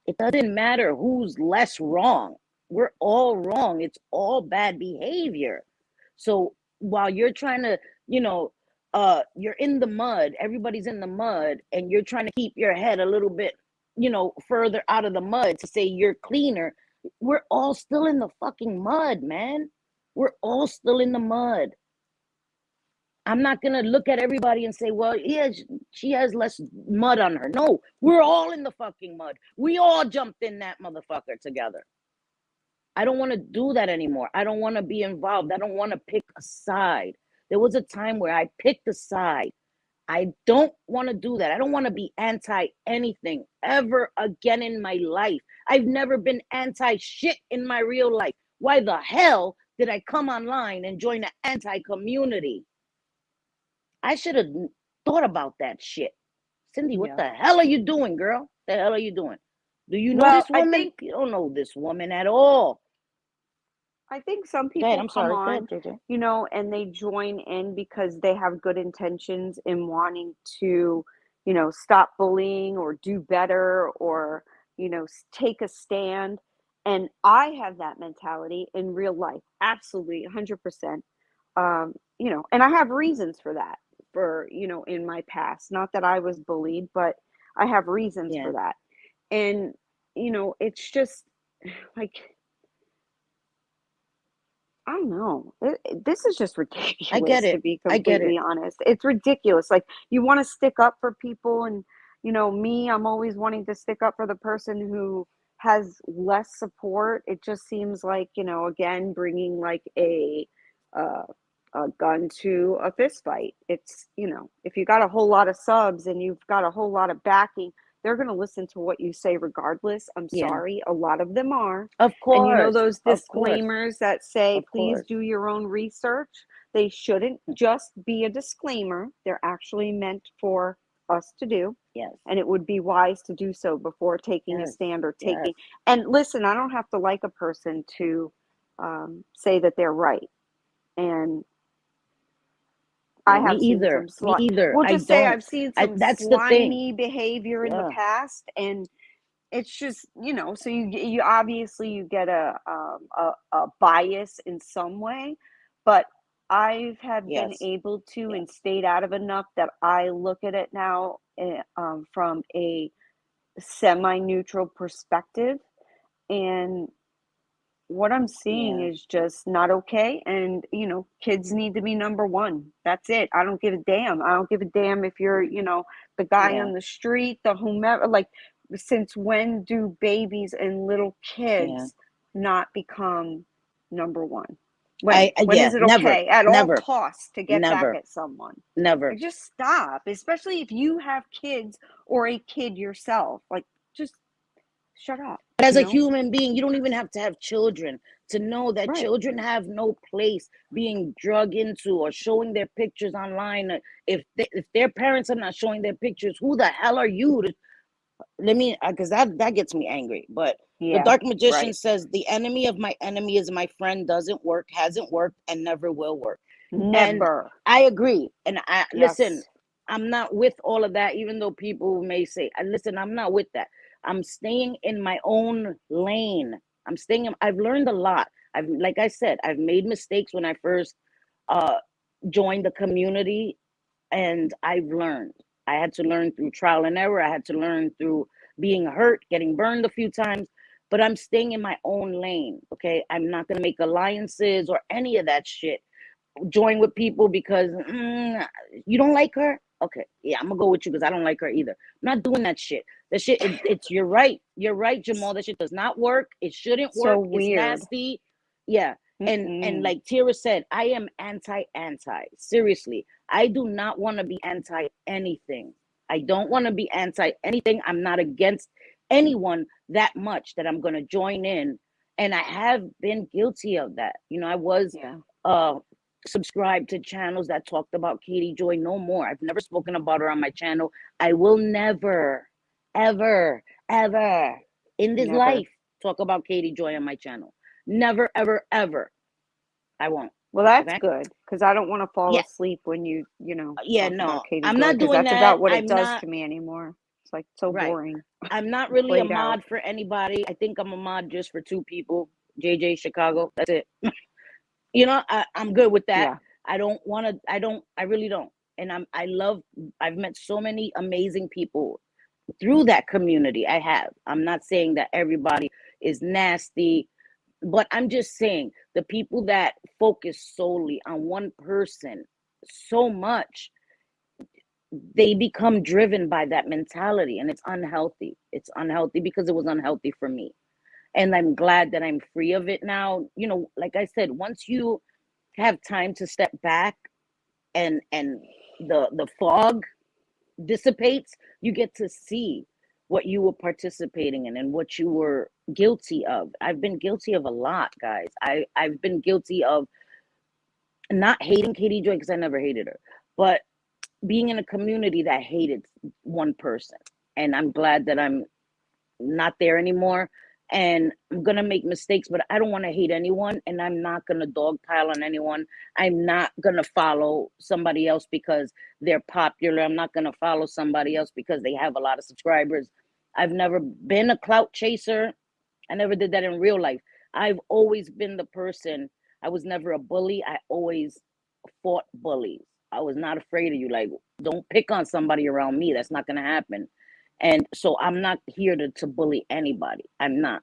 it doesn't matter who's less wrong. We're all wrong. It's all bad behavior. So while you're trying to, you know, you're in the mud, everybody's in the mud, and you're trying to keep your head a little bit, further out of the mud to say you're cleaner. We're all still in the fucking mud, man. We're all still in the mud. I'm not gonna look at everybody and say, well, yeah, she has less mud on her. No, we're all in the fucking mud. We all jumped in that motherfucker together. I don't want to do that anymore. I don't want to be involved. I don't want to pick a side. There was a time where I picked a side. I don't want to do that. I don't want to be anti anything ever again in my life. I've never been anti shit in my real life. Why the hell did I come online and join the anti community? I should have thought about that shit. Cindy, what Yeah. the hell are you doing, girl? The hell are you doing? Do you know Well, this woman? You don't know this woman at all. I think some Go ahead. people I'm come sorry. Go on, ahead, JJ. and they join in because they have good intentions in wanting to, stop bullying or do better or, take a stand. And I have that mentality in real life. Absolutely, 100%. And I have reasons for that, in my past. Not that I was bullied, but I have reasons Yeah, for that. And, it's just like, I don't know. This is just I get ridiculous, to it. be I get it. completely honest. It's ridiculous. Like, you want to stick up for people, and me, I'm always wanting to stick up for the person who has less support. It just seems like, again, bringing like uh, a gun to a fist fight. It's, if you got a whole lot of subs and you've got a whole lot of backing, they're going to listen to what you say regardless. I'm Yeah, sorry, a lot of them are. of And course. those Of course. disclaimers that say, Of please course. do your own research, they shouldn't just be a disclaimer. They're actually meant for us to do. Yes. And it would be wise to do so before taking a Yes. stand or Yes. taking. And listen, I don't have to like a person to say that they're right. And I Me have seen either. some Me either. we'll I just say don't. I've seen some That's the thing. slimy behavior in the Yeah. past, and it's just, so you obviously you get a bias in some way, but I have been Yes. able to Yes. and stayed out of enough that I look at it now from a semi-neutral perspective, and what I'm seeing Yeah. is just not okay. And, kids need to be number one. That's it. I don't give a damn. I don't give a damn if you're, the guy Yeah. on the street, the whomever. Like, since when do babies and little Yeah. kids not become number one? When Yeah. is it Never. okay at all Never. costs to get back Never. at someone? Never. Like, just stop, especially if you have kids or a kid yourself. Like, just shut up, But as a human being, you don't even have to have children to know that Right. children have no place being drug into or showing their pictures online. If their parents are not showing their pictures, who the hell are you to let me, because that gets me angry. But the Yeah, dark magician right. says the enemy of my enemy is my friend doesn't work, hasn't worked, and never will work. And Never. I agree. And I listen, Yes. I'm not with all of that, even though people may say, listen, I'm not with that. I'm staying in my own lane. I've learned a lot. Like I said, I've made mistakes when I first uh joined the community, and I've learned. I had to learn through trial and error. I had to learn through being hurt, getting burned a few times, but I'm staying in my own lane. Okay. I'm not going to make alliances or any of that shit. Join with people because you don't like her. Okay. Yeah, I'm going to go with you because I don't like her either. I'm not doing that shit. That shit, it's, you're right. You're right, Jamal. That shit does not work. It shouldn't So work. It's weird. nasty. Yeah. And Mm-mm. like Tira said, I am anti. Seriously. I do not want to be anti anything. I don't want to be anti anything. I'm not against anyone that much that I'm going to join in. And I have been guilty of that. I was Yeah. uh subscribed to channels that talked about Katie Joy. No more. I've never spoken about her on my channel. I will never, ever, ever in this Never. life talk about Katie Joy on my channel. Never, ever, ever. I won't. Well, that's Okay. good because I don't want to fall Yeah. asleep when Yeah. talk about No, Katie I'm Joy not because doing that's that. about what it I'm does not. to me anymore. It's like so Right. boring, I'm not really a played out. mod for anybody. I think I'm a mod just for two people. JJ Chicago. That's it. I'm good with that. Yeah. I don't want to. I really don't. And I've met so many amazing people through that community. I have. I'm not saying that everybody is nasty, but I'm just saying the people that focus solely on one person so much, they become driven by that mentality, and it's unhealthy. It's unhealthy because it was unhealthy for me. And I'm glad that I'm free of it now. Like I said, once you have time to step back and the fog dissipates, you get to see what you were participating in and what you were guilty of. I've been guilty of a lot, guys. I've been guilty of not hating Katie Joy because I never hated her, but being in a community that hated one person. And I'm glad that I'm not there anymore. And I'm gonna make mistakes, but I don't want to hate anyone, and I'm not gonna dogpile on anyone. I'm not gonna follow somebody else because they're popular. I'm not gonna follow somebody else because they have a lot of subscribers. I've never been a clout chaser. I never did that in real life. I've always been the person. I was never a bully. I always fought bullies. I was not afraid of you. Like, don't pick on somebody around me. That's not gonna happen. And so I'm not here to bully anybody. I'm not.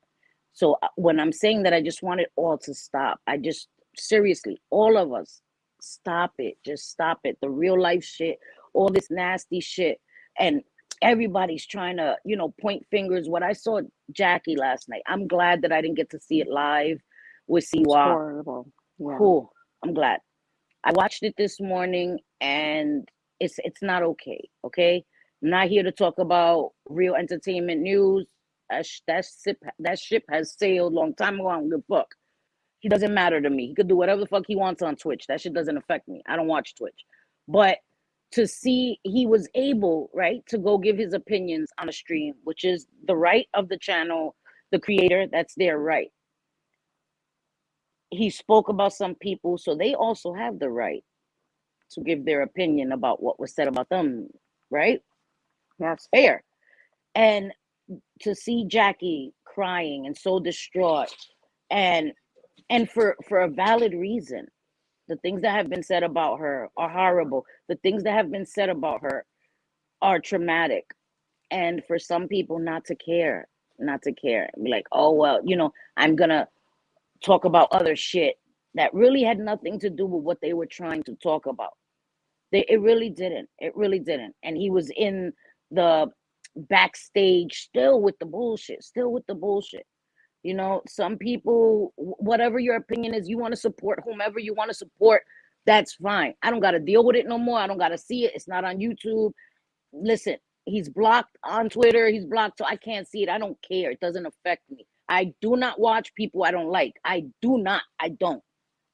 So when I'm saying that, I just want it all to stop. I just seriously, all of us, stop it. Just stop it. The real life shit, all this nasty shit, and everybody's trying to, point fingers. What I saw Jackie last night, I'm glad that I didn't get to see it live with It's Siwa. horrible. Yeah. Cool. I'm glad. I watched it this morning, and it's not okay. Okay, I'm not here to talk about real entertainment news. That ship has sailed long time ago. I don't give a fuck. He doesn't matter to me. He could do whatever the fuck he wants on Twitch. That shit doesn't affect me. I don't watch Twitch. But to see he was able, right, to go give his opinions on a stream, which is the right of the channel, the creator, that's their right. He spoke about some people, so they also have the right to give their opinion about what was said about them, right? Yes. Fair. And to see Jackie crying and so distraught, and for a valid reason. The things that have been said about her are horrible. The things that have been said about her are traumatic. And for some people not to care, not to care. Be like, oh well, I'm gonna talk about other shit that really had nothing to do with what they were trying to talk about. It really didn't. It really didn't. And he was in the backstage still with the bullshit, still with the bullshit. Some people, whatever your opinion is, you want to support whomever you want to support, that's fine. I don't got to deal with it no more. I don't got to see it. It's not on YouTube. Listen, he's blocked on Twitter. He's blocked, so I can't see it. I don't care. It doesn't affect me. I do not watch people I don't like. I do not. I don't.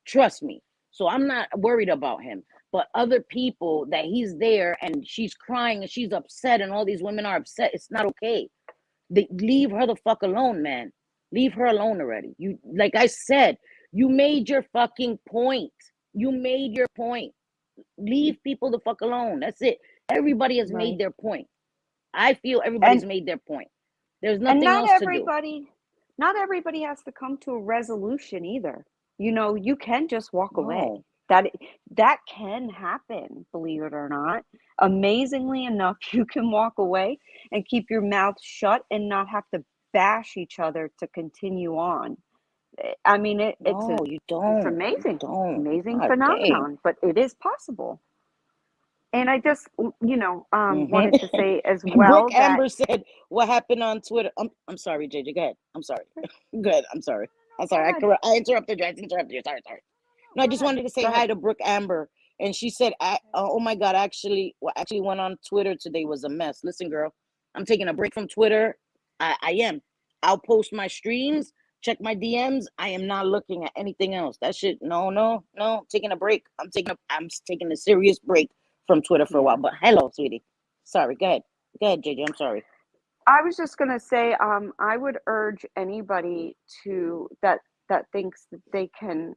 Trust me. So I'm not worried about him. But other people that he's there and she's crying and she's upset and all these women are upset, it's not okay. Leave her the fuck alone, man. Leave her alone already. You, like I said, you made your fucking point. You made your point. Leave people the fuck alone. That's it. Everybody has made Right. their point. I feel everybody's And made their point. There's and nothing else to do. not everybody has to come to a resolution either. You know, you can just walk away. No, That can happen, believe it or not. Amazingly enough, you can walk away and keep your mouth shut and not have to bash each other to continue on. I mean, no, you it's don't. You amazing, don't. amazing God dang. phenomenon, but it is possible. And I just, Hmm. wanted to say as Brick well that Amber said, "What happened on Twitter?" I'm sorry, JJ. Go ahead. I'm sorry. Go ahead. I'm sorry. I'm go sorry. ahead, I interrupted you. I interrupted you. Sorry. Sorry. No, I go just ahead, wanted to say go ahead. hi to Brooke Amber, and she said, "Oh my God, actually, what actually went on Twitter today was a mess." Listen, girl, I'm taking a break from Twitter. I am. I'll post my streams, check my DMs. I am not looking at anything else. That shit, no, no, no. Taking a break. I'm taking a serious break from Twitter for a while. Yeah. But hello, sweetie. Sorry. Go ahead, JJ. I'm sorry. I was just going to say, I would urge anybody that thinks that they can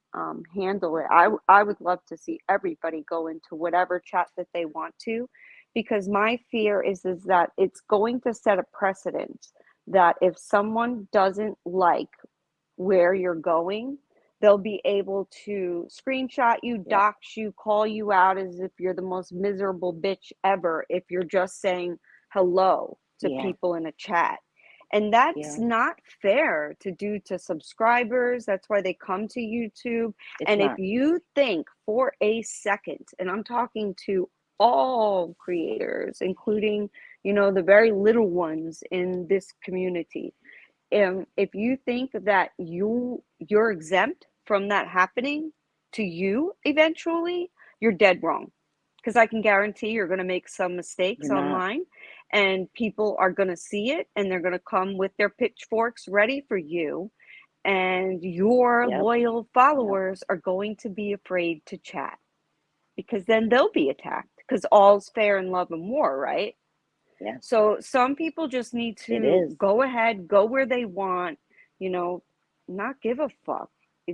handle it. I would love to see everybody go into whatever chat that they want to, because my fear is that it's going to set a precedent that if someone doesn't like where you're going, they'll be able to screenshot you, Yep. dox you, call you out as if you're the most miserable bitch ever if you're just saying hello to Yeah. people in a chat. And that's Yeah. not fair to do to subscribers. That's why they come to YouTube. It's And if not. you think for a second, and I'm talking to all creators, including, the very little ones in this community, if you think that you're exempt from that happening to you eventually, you're dead wrong. Because I can guarantee you're going to make some mistakes You're not. online, and people are going to see it, and they're going to come with their pitchforks ready for you, and your Yep. loyal Yep. followers are going to be afraid to chat, because then they'll be attacked, because all's fair in love and war, right? Yeah. So some people just need It to is. go ahead, go where they want, you know, not give a fuck.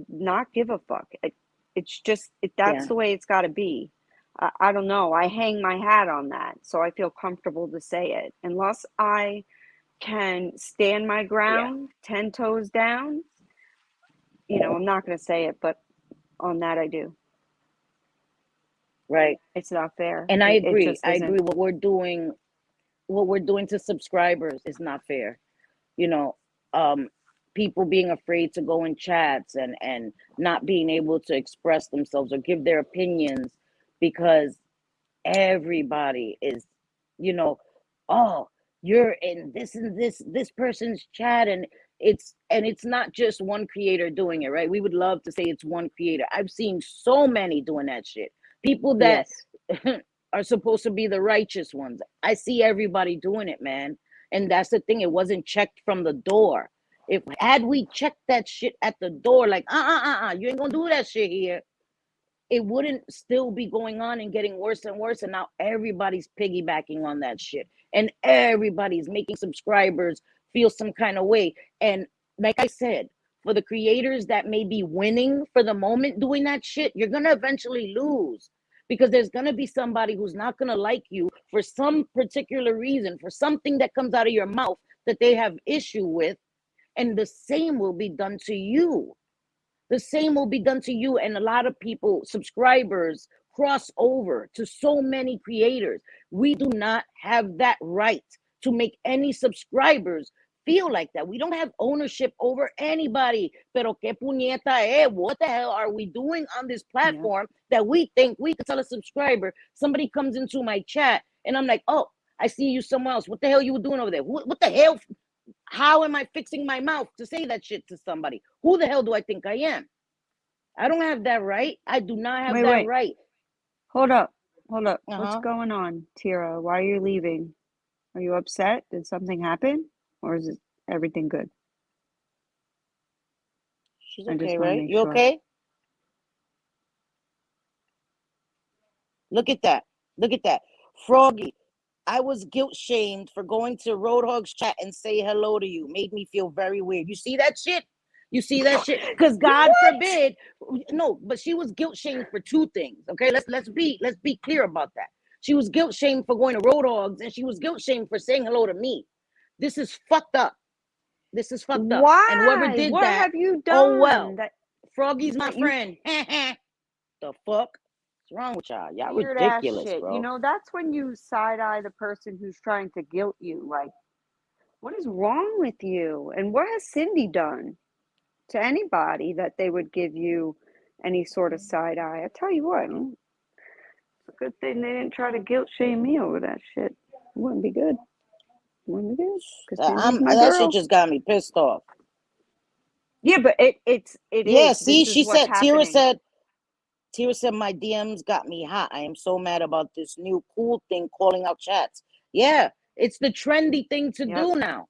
Not give a fuck. It's just that's Yeah. the way it's got to be. I don't know. I hang my hat on that, so I feel comfortable to say it. Unless I can stand my Yeah. ground, 10 toes down, I'm not going to say it, but on that I do. Right. It's not fair. And I It agree. just I isn't. agree. What we're doing to subscribers is not fair. You know, um, people being afraid to go in chats and not being able to express themselves or give their opinions because everybody is, you know, oh, you're in this and this person's chat, and it's not just one creator doing it, right? We would love to say it's one creator. I've seen so many doing that shit. People that Yes. are supposed to be the righteous ones. I see everybody doing it, man. And that's the thing. It wasn't checked from the door. If had we checked that shit at the door, like you ain't gonna do that shit here, it wouldn't still be going on and getting worse and worse. And now everybody's piggybacking on that shit. And everybody's making subscribers feel some kind of way. And like I said, for the creators that may be winning for the moment doing that shit, you're gonna eventually lose. Because there's gonna be somebody who's not gonna like you for some particular reason, for something that comes out of your mouth that they have issue with, and the same will be done to you. The same will be done to you. And a lot of people, subscribers, cross over to so many creators. We do not have that right to make any subscribers feel like that. We don't have ownership over anybody. Pero que puñeta eh? What the hell are we doing on this Yeah. platform that we think we could tell a subscriber? Somebody comes into my chat and I'm like, oh, I see you somewhere else. What the hell you were doing over there? What the hell? How am I fixing my mouth to say that shit to somebody? Who the hell do I think I am? I don't have that right. I do not have that Wait. right. Hold up. Hold up. What's Uh-huh. going on, Tira? Why are you leaving? Are you upset? Did something happen? Or is it everything good? She's I okay, just want to right? make You sure. okay? Look at that. Look at that. Froggy. I was guilt shamed for going to Roadhog's chat and say hello to you. Made me feel very weird. You see that shit? You see that shit? Because God forbid, no, but she was guilt shamed for two things. Okay, let's be clear about that. She was guilt shamed for going to Roadhogs, and she was guilt shamed for saying hello to me. This is fucked up. This is fucked up. Why? And whoever did what that, have you done? oh well. That Froggy's my that you friend. The fuck? What's wrong with y'all? Y'all weird ass ridiculous, shit. bro. That's when you side eye the person who's trying to guilt you. Like, what is wrong with you? And what has Cindy done to anybody that they would give you any sort of side eye? I tell you what, it's a good thing they didn't try to guilt shame me over that shit. It wouldn't be good. It wouldn't be good. Because Cindy's my That girl. shit just got me pissed off. Yeah, but it Yeah, is. see, This she is what's said, happening. Tira said, my DMs got me hot. I am so mad about this new cool thing, calling out chats. Yeah, it's the trendy thing to do now.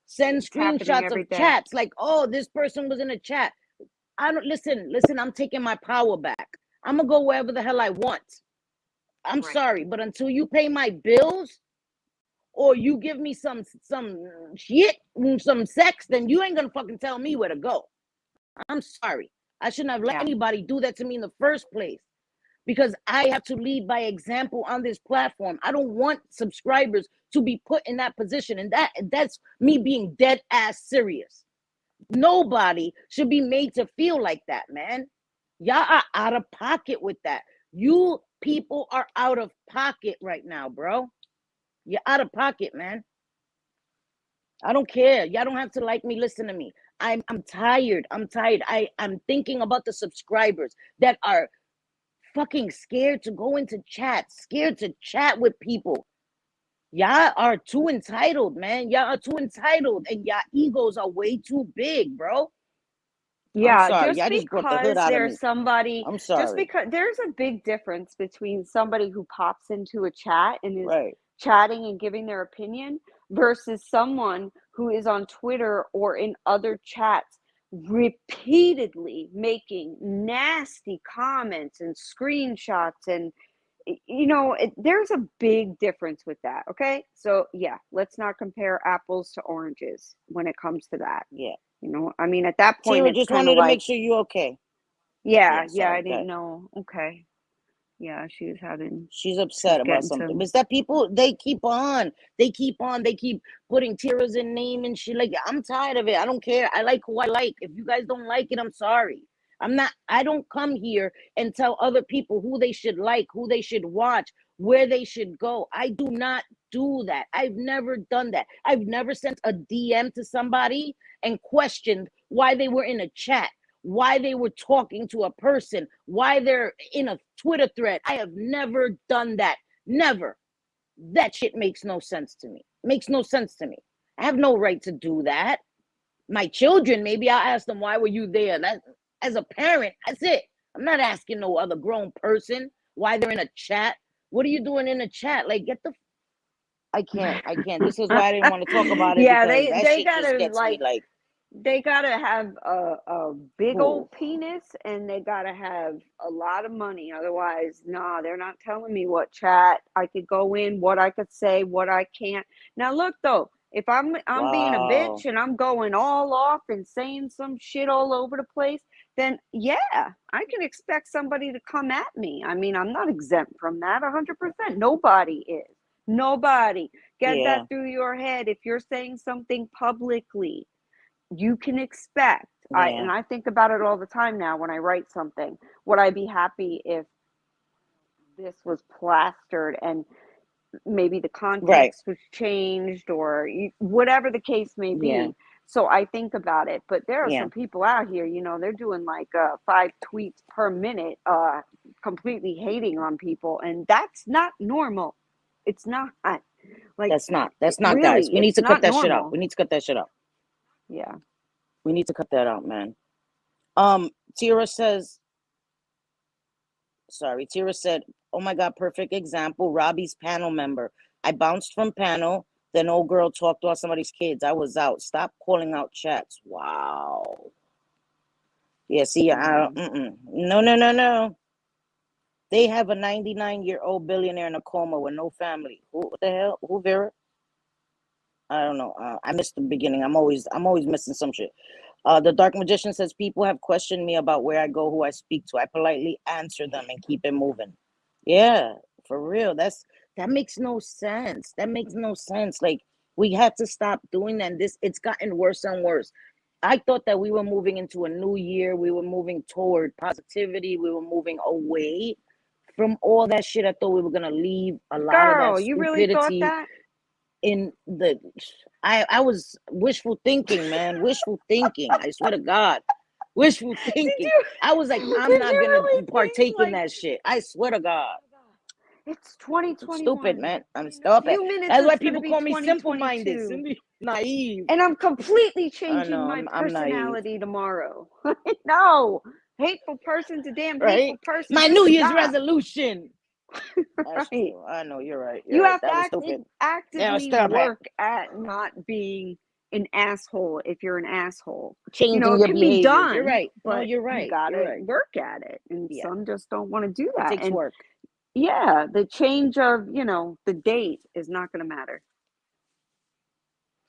Send screenshots of chats like, oh, this person was in a chat. I don't listen, I'm taking my power back. I'm gonna go wherever the hell I want. I'm sorry, but until you pay my bills or you give me some shit, some sex, then you ain't gonna fucking tell me where to go. I'm sorry. I shouldn't have let anybody do that to me in the first place, because I have to lead by example on this platform. I don't want subscribers to be put in that position, and that's me being dead ass serious. Nobody should be made to feel like that, man. Y'all are out of pocket with that. You people are out of pocket right now, bro. You're out of pocket, man. I don't care. Y'all don't have to like me. Listen to me. I'm tired. I'm thinking about the subscribers that are fucking scared to go into chat, scared to chat with people. Y'all are too entitled, man. Y'all are too entitled, and y'all egos are way too big, bro. Yeah, I'm sorry. just Y'all just brought the hood because out of there's me. somebody, I'm just sorry. because there's a big difference between somebody who pops into a chat and is Right. chatting and giving their opinion versus someone who is on Twitter or in other chats repeatedly making nasty comments and screenshots. And there's a big difference with that. Okay, so yeah, let's not compare apples to oranges when it comes to that. Yeah. I mean, at that point, Tira it's just kind of wanted to like, make sure you're okay. yeah, sorry, I didn't know. Okay, yeah, she was She's upset about getting something. some. But it's that people, they keep putting Tira's in name and shit. Like, I'm tired of it. I don't care. I like who I like. If you guys don't like it, I'm sorry. I don't come here and tell other people who they should like, who they should watch, where they should go. I do not do that. I've never done that. I've never sent a DM to somebody and questioned why they were in a chat, why they were talking to a person, why they're in a Twitter thread. I have never done that. Never. That shit makes no sense to me. Makes no sense to me. I have no right to do that. My children, maybe I'll ask them, why were you there? That, as a parent, that's it. I'm not asking no other grown person why they're in a chat. What are you doing in a chat? Like, get the I can't. This is why I didn't want to talk about it, Yeah, because that they shit just gotta gets me like, they gotta have a big ooh. old penis, and they gotta have a lot of money. Otherwise, nah, they're not telling me what chat I could go in, what I could say, what I can't. Now look though, if I'm being a Wow. bitch and I'm going all off and saying some shit all over the place, then yeah, I can expect somebody to come at me. I mean, I'm not exempt from that 100%. Nobody is. Nobody. Get Yeah. that through your head. If you're saying something publicly, you can expect. Yeah. I think about it all the time now when I write something. Would I be happy if this was plastered and maybe the Right. context was changed, or whatever the case may Yeah. be? So I think about it. But there are Yeah. some people out here, they're doing like 5 tweets per minute, completely hating on people, and that's not normal. It's not. Like, That's not, guys. really, We need it's to cut not that shit out. normal. We need to cut that shit out. Yeah. We need to cut that out, man. Tira says, Tira said, oh my God, perfect example. Robbie's panel member. I bounced from panel. Then old girl talked about somebody's kids. I was out. Stop calling out chats. Wow. Yeah, see, no. They have a 99-year-old billionaire in a coma with no family. Who what the hell? Who Vera? I don't know. I missed the beginning. I'm always missing some shit. The Dark Magician says people have questioned me about where I go, who I speak to. I politely answer them and keep it moving. Yeah, for real. That makes no sense. That makes no sense. Like we had to stop doing that. And it's gotten worse and worse. I thought that we were moving into a new year. We were moving toward positivity. We were moving away from all that shit. I thought we were gonna leave a lot of that Girl, you really thought stupidity that? in the. I was wishful thinking, man. Wishful thinking. I swear to God. Wishful Did thinking. you I was like, I'm did not you gonna really think partake in like that shit. I swear to God. it's It's stupid, 2021? man. I'm In a stupid. few minutes That's why it's gonna people be call me simple-minded, 2022. naive. And I'm completely I changing know, my I'm naive, personality tomorrow. No, hateful person's a damn right? hateful person My till New they Year's die. resolution. That's Right. true. I know you're right. You're You right. have to That was stupid. Yeah, actively stupid. work at not being an asshole if you're an asshole. Changing It your can be behaviors. You're done, right. No, but you're you right. You're gotta right. work at it. And Yeah, some just don't want to do it that. takes And work. yeah, the change of, the date is not gonna matter.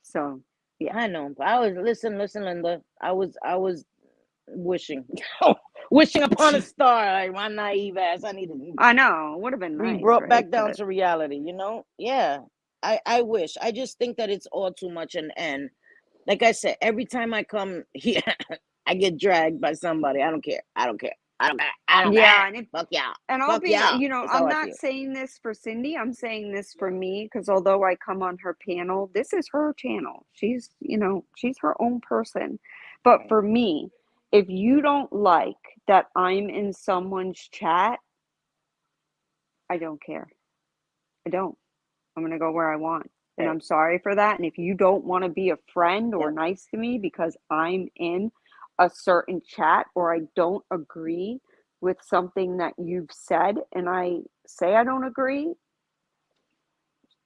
So yeah. I know. But I was listen, Linda. I was wishing, wishing upon a star. Like my naive ass. I needed to I know. It would have been be nice, brought right? back down But to reality. Yeah. I wish. I just think that it's all too much. And like I said, every time I come here, I get dragged by somebody. I don't care. I don't care. I don't care. I don't care. yeah, Fuck y'all. and I'll Fuck be, y'all. That's how I'm I not feel. saying this for Cindy. I'm saying this for me because although I come on her panel, this is her channel. She's her own person. But Right. for me, if you don't like that I'm in someone's chat, I don't care. I don't. I'm going to go where I want. And Right. I'm sorry for that. And if you don't want to be a friend or Yep. nice to me because I'm in a certain chat or I don't agree with something that you've said and I say I don't agree,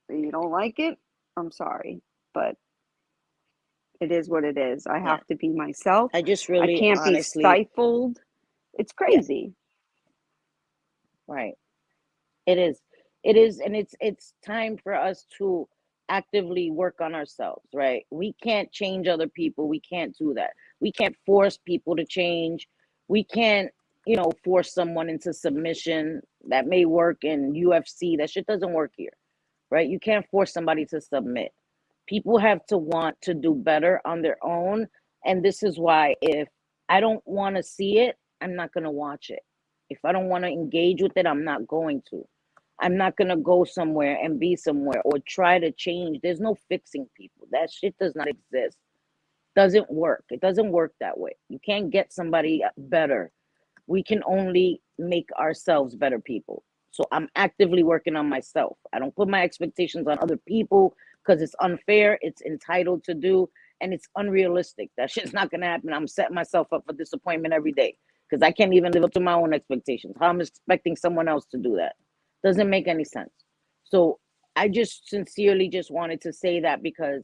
you don't like it, I'm sorry. But it is what it is. I Yeah. have to be myself. I just I really can't be honestly. stifled. It's Yeah. crazy. Right. It is. It is, and it's time for us to actively work on ourselves, right? We can't change other people. We can't do that. We can't force people to change. We can't, force someone into submission. That may work in UFC. That shit doesn't work here, right? You can't force somebody to submit. People have to want to do better on their own. And this is why if I don't want to see it, I'm not going to watch it. If I don't want to engage with it, I'm not going to. I'm not going to go somewhere and be somewhere or try to change. There's no fixing people. That shit does not exist. Doesn't work. It doesn't work that way. You can't get somebody better. We can only make ourselves better people. So I'm actively working on myself. I don't put my expectations on other people because it's unfair, it's entitled to do, and it's unrealistic. That shit's not gonna happen. I'm setting myself up for disappointment every day because I can't even live up to my own expectations. How I'm expecting someone else to do that doesn't make any sense. So I just sincerely just wanted to say that because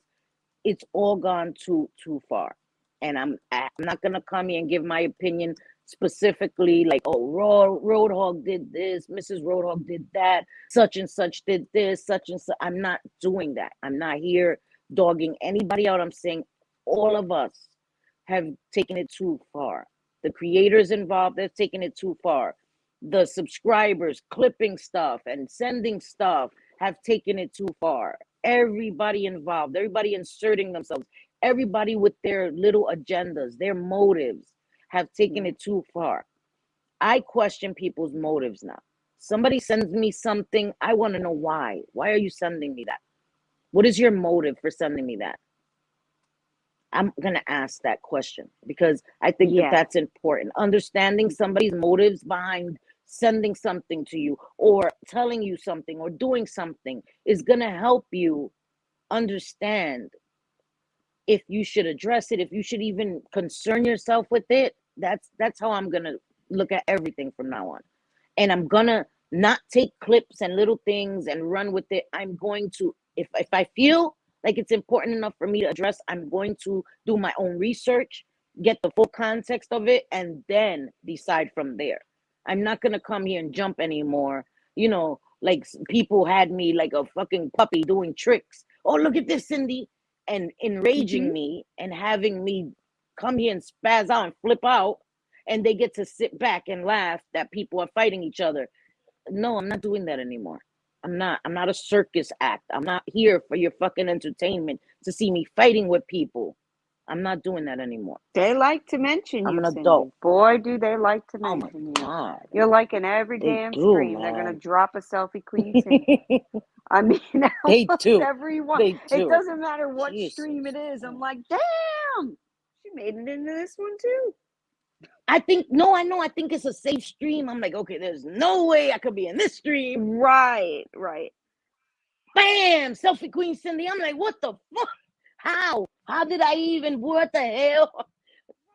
it's all gone too far. And I'm not gonna come here and give my opinion specifically like, oh, Roadhog did this, Mrs. Roadhog did that, such and such did this, such and such. I'm not doing that. I'm not here dogging anybody out. I'm saying all of us have taken it too far. The creators involved, they've taken it too far. The subscribers clipping stuff and sending stuff have taken it too far. Everybody involved, everybody inserting themselves, everybody with their little agendas, their motives have taken it too far. I question people's motives now. Somebody sends me something, I want to know why. Why are you sending me that? What is your motive for sending me that? I'm going to ask that question because I think that Yeah. that's important. Understanding somebody's motives behind sending something to you or telling you something or doing something is going to help you understand if you should address it, if you should even concern yourself with it. That's how I'm going to look at everything from now on. And I'm going to not take clips and little things and run with it. I'm going to, if I feel like it's important enough for me to address, I'm going to do my own research, get the full context of it, and then decide from there. I'm not gonna come here and jump anymore. You know, like people had me like a fucking puppy doing tricks. Oh, look at this, Cindy, and Mm-hmm. enraging me and having me come here and spaz out and flip out, and they get to sit back and laugh that people are fighting each other. No, I'm not doing that anymore. I'm not a circus act. I'm not here for your fucking entertainment to see me fighting with people. I'm not doing that anymore. They like to mention I'm you, an adult. Cindy. Boy, do they like to Oh my mention you. god. You're like in every They damn do, stream. They're gonna man. drop a selfie Queen Cindy. I mean, They almost do. everyone. They It do. doesn't matter what stream Jesus. it is. I'm like, damn, she made it into this one too. I think no, I know. I think it's a safe stream. I'm like, okay, there's no way I could be in this stream. Right, right. Bam, selfie Queen Cindy. I'm like, what the fuck? How? How did I even? What the hell?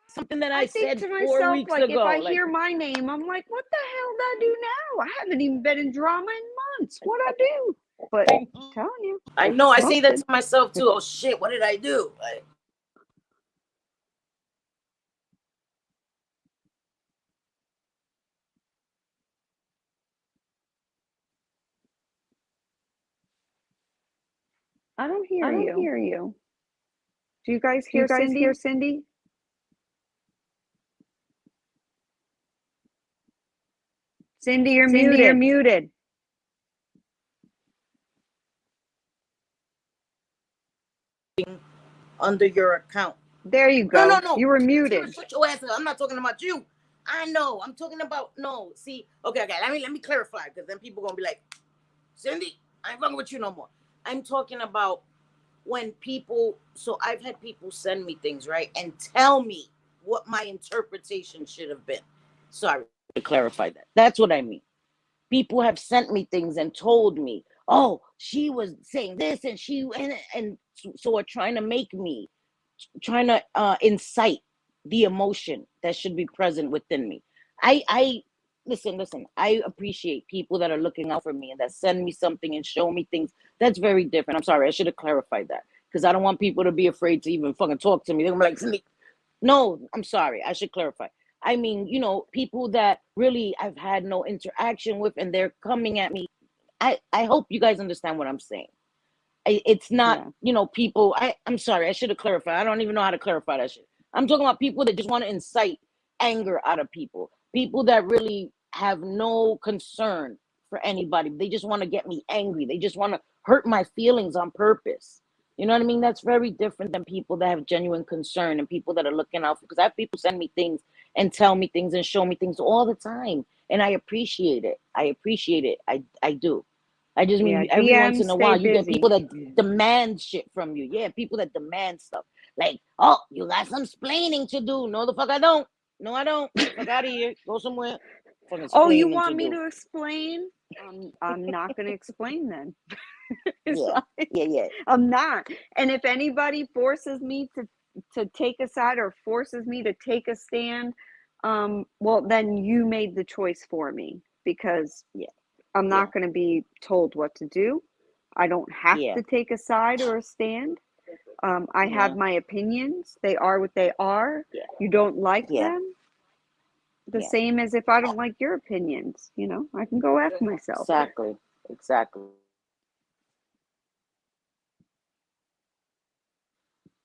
Something that I I think said to 4 weeks myself, like, if ago. I Like, hear my name, I'm like, what the hell did I do now? I haven't even been in drama in months. What I do? But I'm telling you, I it's know. I say that something. to myself too. Oh shit! What did I do? Like, I don't hear I don't you. hear you. Do you guys Do you hear guys hear Cindy? Cindy? Cindy, you're Cindy, you're muted. muted. Under your account. There you No, no, go. no. You were Sarah, muted. shut your ass up. I'm not talking about you. I know. I'm talking about no. See, okay, okay. Let me clarify because then people gonna be like, Cindy, I ain't fucking with you no more. I'm talking about when people. So I've had people send me things, right, and tell me what my interpretation should have been. Sorry to clarify that. That's what I mean. People have sent me things and told me, oh, she was saying this and she and so are trying to make me trying to incite the emotion that should be present within me. I listen. I appreciate people that are looking out for me and that send me something and show me things. That's very different. I'm sorry, I should have clarified that because I don't want people to be afraid to even fucking talk to me. They're gonna be like, no, I'm sorry. I should clarify. I mean, people that really I've had no interaction with and they're coming at me. I hope you guys understand what I'm saying. It's not, Yeah. people. I'm sorry. I should have clarified. I don't even know how to clarify that shit. I'm talking about people that just want to incite anger out of people. People that really have no concern for anybody. They just want to get me angry. They just want to hurt my feelings on purpose. You know what I mean? That's very different than people that have genuine concern and people that are looking out for. Because I have people send me things and tell me things and show me things all the time, and I appreciate it. I appreciate it. I do. I just Yeah. mean every once DMs in a stay while you get people busy. that demand shit from you. Yeah, people that demand stuff. Like, oh, you got some splaining to do. No, the fuck I don't. No, I don't. Fuck out of here. Go somewhere. Fucking Oh, you splaining to want me do. to explain? I'm not going to explain then. It's Yeah, like, yeah. I'm not. And if anybody forces me to take a side or forces me to take a stand, well, then you made the choice for me because Yeah, I'm yeah, not going to be told what to do. I don't have yeah, to take a side or a stand. I have yeah, my opinions. They are what they are. yeah, You don't like yeah, them. The yeah. same as if I don't like your opinions. I can go F myself. Exactly. Exactly.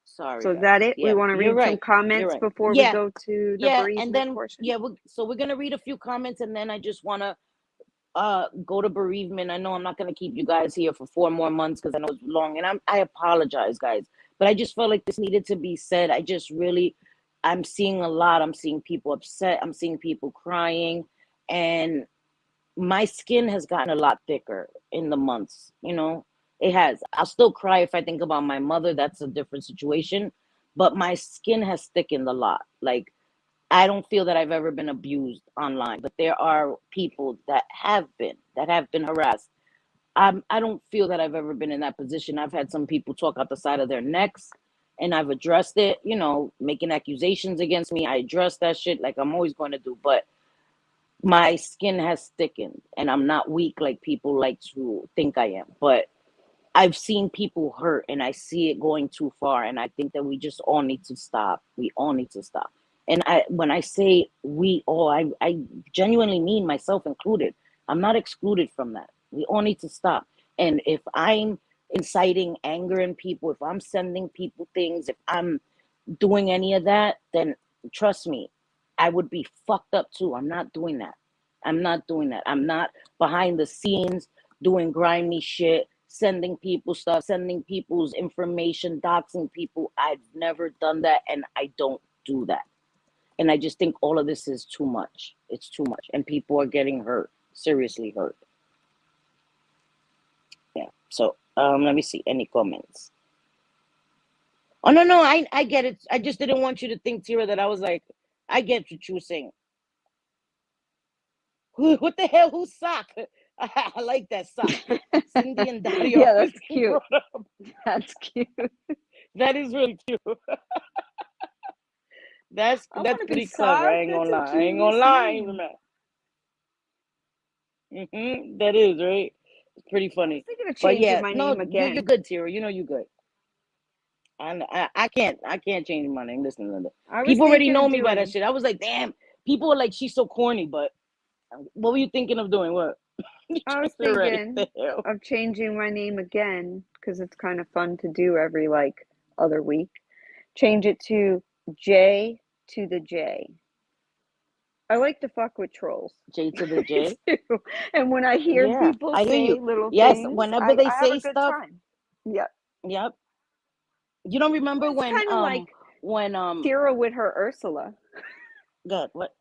Sorry, So is that guys. it? We Yeah, want to you're read some right. You're comments right. before we Yeah, go to the yeah. And bereavement then, portion. yeah, so we're going to read a few comments and then I just want to go to bereavement. I know I'm not going to keep you guys here for 4 more months because I know it's long, and I apologize, guys, but I just felt like this needed to be said. I just really, I'm seeing a lot. I'm seeing people upset. I'm seeing people crying, and my skin has gotten a lot thicker in the months. It has. I'll still cry if I think about my mother. That's a different situation, but my skin has thickened a lot. Like, I don't feel that I've ever been abused online, but there are people that have been harassed. I don't feel that I've ever been in that position. I've had some people talk out the side of their necks, and I've addressed it. Making accusations against me. I address that shit like I'm always going to do. But my skin has thickened, and I'm not weak like people like to think I am. But I've seen people hurt, and I see it going too far, and I think that we just all need to stop. We all need to stop. And when I say we all, I genuinely mean myself included. I'm not excluded from that. We all need to stop. And if I'm inciting anger in people, if I'm sending people things, if I'm doing any of that, then trust me, I would be fucked up too. I'm not doing that. I'm not doing that. I'm not behind the scenes doing grimy shit, sending people stuff, sending people's information, doxing people. I've never done that and I don't do that. And I just think all of this is too much. It's too much. And people are getting hurt, seriously hurt. Yeah. So let me see any comments. Oh no, I get it. I just didn't want you to think, Tira, that I was like, I get what you were saying. What the hell? Who's sock? I like that sock. Cindy and Dario. Yeah, that's cute. That's cute. That is really cute. That's pretty clever. I ain't gonna lie. I ain't gonna lie. Even that. That is right. It's pretty funny. Thinking of But changing yeah, my no, name again. you're good, Tira. You know you're good. I can't change my name. Listen, Linda. People already know me by that shit. I was like, damn. People are like, she's so corny. But what were you thinking of doing? What? I was thinking of changing my name again because it's kind of fun to do every like other week. Change it to J to the J. I like to fuck with trolls. J to the J. And when I hear people say little yes, things, whenever they say have a good stuff. time. Yep. Yep. You don't remember when Tira with her Ursula. God, what?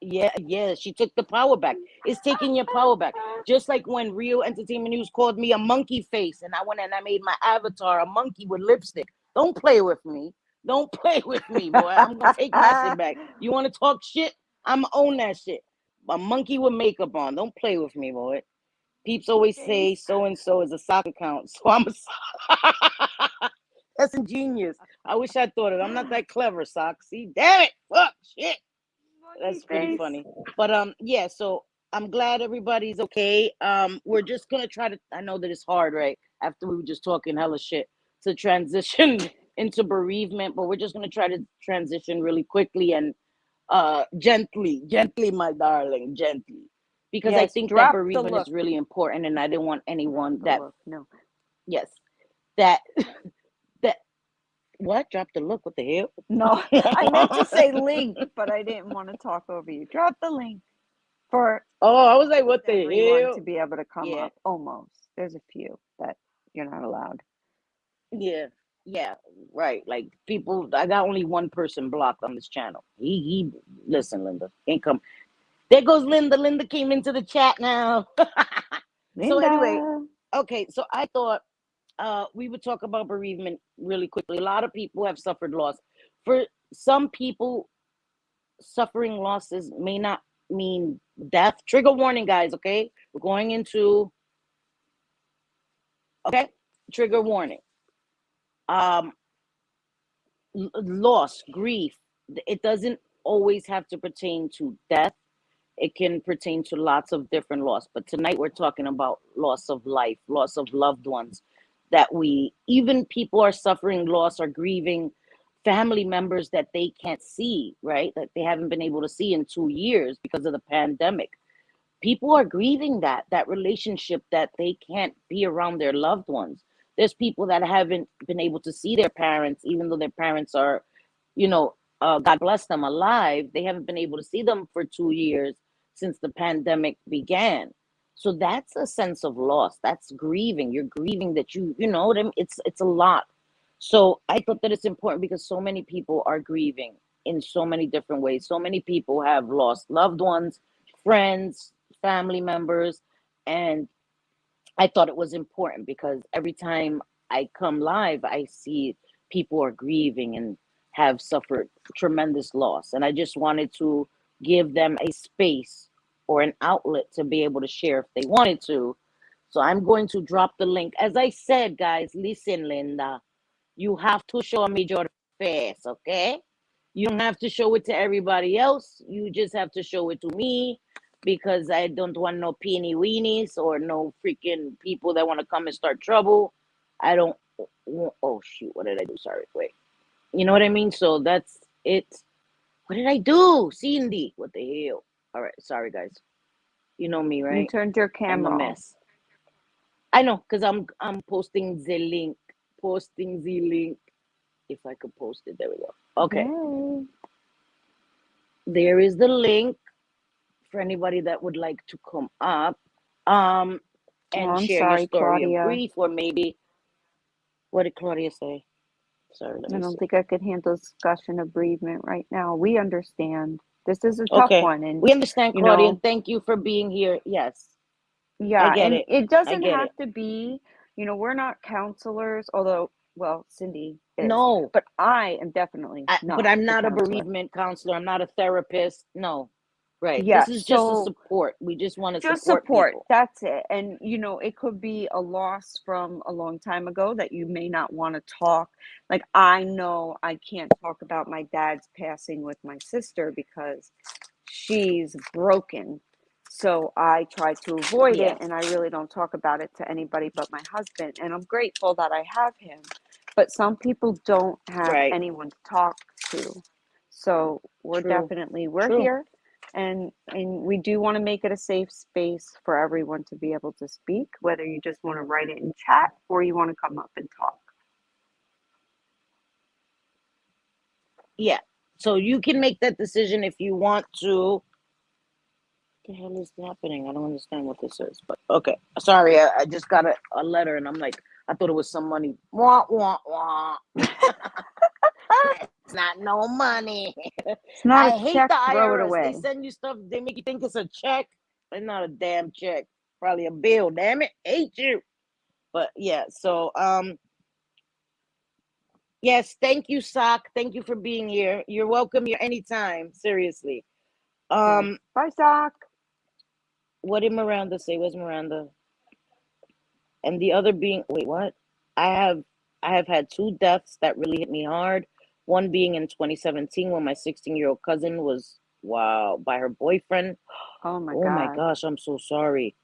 Yeah, she took the power back. It's taking your power back. Just like when Real Entertainment News called me a monkey face, and I went and I made my avatar a monkey with lipstick. Don't play with me. Don't play with me, boy. I'm gonna take my shit back. You want to talk shit? I'm gonna own that shit. A monkey with makeup on. Don't play with me, boy. Peeps always say so and so is a sock account, so I'm a. That's ingenious. I wish I thought it. I'm not that clever, sock. See, damn it, fuck, shit. That's pretty funny. But yeah, so I'm glad everybody's okay. We're just gonna try to, I know that it's hard, right? After we were just talking hella shit to transition into bereavement, but we're just gonna try to transition really quickly and gently, my darling, gently. Because I think that bereavement is really important and I didn't want anyone that yes. That what? Drop the look. What the hell? No, I meant to say link, but I didn't want to talk over you. Drop the link for. Oh, I was like, what the hell? To be able to come up. Almost. There's a few that you're not allowed. Yeah, right. Like people, I got only one person blocked on this channel. He listen, Linda, ain't come. There goes Linda. Linda came into the chat now. So anyway, okay. So I thought we would talk about bereavement really quickly. A lot of people have suffered loss. For some people, suffering losses may not mean death. Trigger warning, guys, okay? We're going into, okay? Trigger warning. Loss, grief, it doesn't always have to pertain to death. It can pertain to lots of different loss. But tonight we're talking about loss of life, loss of loved ones, that even people are suffering loss or grieving family members that they can't see, right? That they haven't been able to see in 2 years because of the pandemic. People are grieving that relationship, that they can't be around their loved ones. There's people that haven't been able to see their parents, even though their parents are, God bless them, alive. They haven't been able to see them for 2 years since the pandemic began. So that's a sense of loss. That's grieving. You're grieving that it's a lot. So I thought that it's important because so many people are grieving in so many different ways. So many people have lost loved ones, friends, family members. And I thought it was important because every time I come live, I see people are grieving and have suffered tremendous loss. And I just wanted to give them a space or an outlet to be able to share if they wanted to. So I'm going to drop the link. As I said, guys, listen, Linda, you have to show me your face, okay? You don't have to show it to everybody else. You just have to show it to me because I don't want no peeny weenies or no freaking people that want to come and start trouble. I don't. Oh, shoot. What did I do? Sorry. Wait. You know what I mean? So It's what did I do? Cindy, what the hell? All right, sorry guys. You know me, You right? turned your I'm a camera off. mess. I know, because I'm posting the link. Posting the link. If I could post it, there we go. Okay. Yay. There is the link for anybody that would like to come up Oh, and I'm share your sorry, story of Claudia. grief, or maybe what did Claudia say? Sorry, let I me don't see. think I could handle discussion of bereavement right now. We understand. This is a tough Okay. one. And, We understand, you Claudia, know, and thank you for being here. Yes. I yeah, get and it. it I doesn't get have it. to be, we're not counselors, although, well, Cindy is, No, but I am definitely but not I'm a not a counselor. bereavement counselor. I'm not a therapist. No. Right. Yeah, This is just a so support. We just want to just support support. people. That's it. And, it could be a loss from a long time ago that you may not want to talk. Like, I know I can't talk about my dad's passing with my sister because she's broken. So I try to avoid it, Yes. and I really don't talk about it to anybody but my husband. And I'm grateful that I have him. But some people don't have Right. anyone to talk to. So we're True. True. here, and we do want to make it a safe space for everyone to be able to speak, whether you just want to write it in chat or you want to come up and talk. Yeah. So you can make that decision if you want to. What the hell is happening? I don't understand what this is. But okay. Sorry, I just got a letter and I'm like, I thought it was some money. Wah, wah, wah. It's not no money. It's not I a hate check, the throw it IRS. They away. send you stuff, they make you think it's a check. It's not a damn check. Probably a bill. Damn it. Hate you. But yeah, so yes, thank you, Sock. Thank you for being here. You're welcome here anytime. Seriously. Yes. Um, Bye, Doc. what did Miranda say? Where's Miranda? And the other being, wait, what? I have I have had two deaths that really hit me hard. One being in 2017 when my 16-year-old cousin was, wow, by her boyfriend. Oh my Oh my God. gosh, I'm so sorry.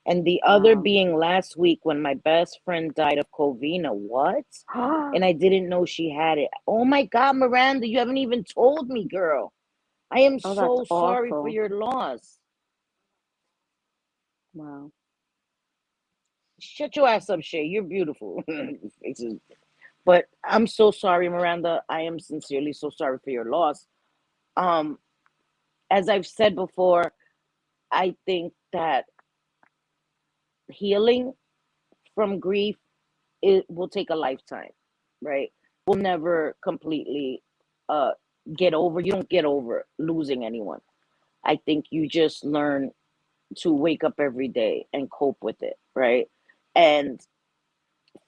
And the other Wow. being last week when my best friend died of Covina. What? And I didn't know she had it. Oh my God, Miranda, you haven't even told me, girl. I am Oh, that's so sorry for awful. your loss. Wow. Shut your ass up, Shay. You're beautiful. But I'm so sorry, Miranda. I am sincerely so sorry for your loss. Um, as I've said before, I think that healing from grief, it will take a lifetime, right? We'll never completely uh get over. You don't get over losing anyone. I think you just learn to wake up every day and cope with it, right? And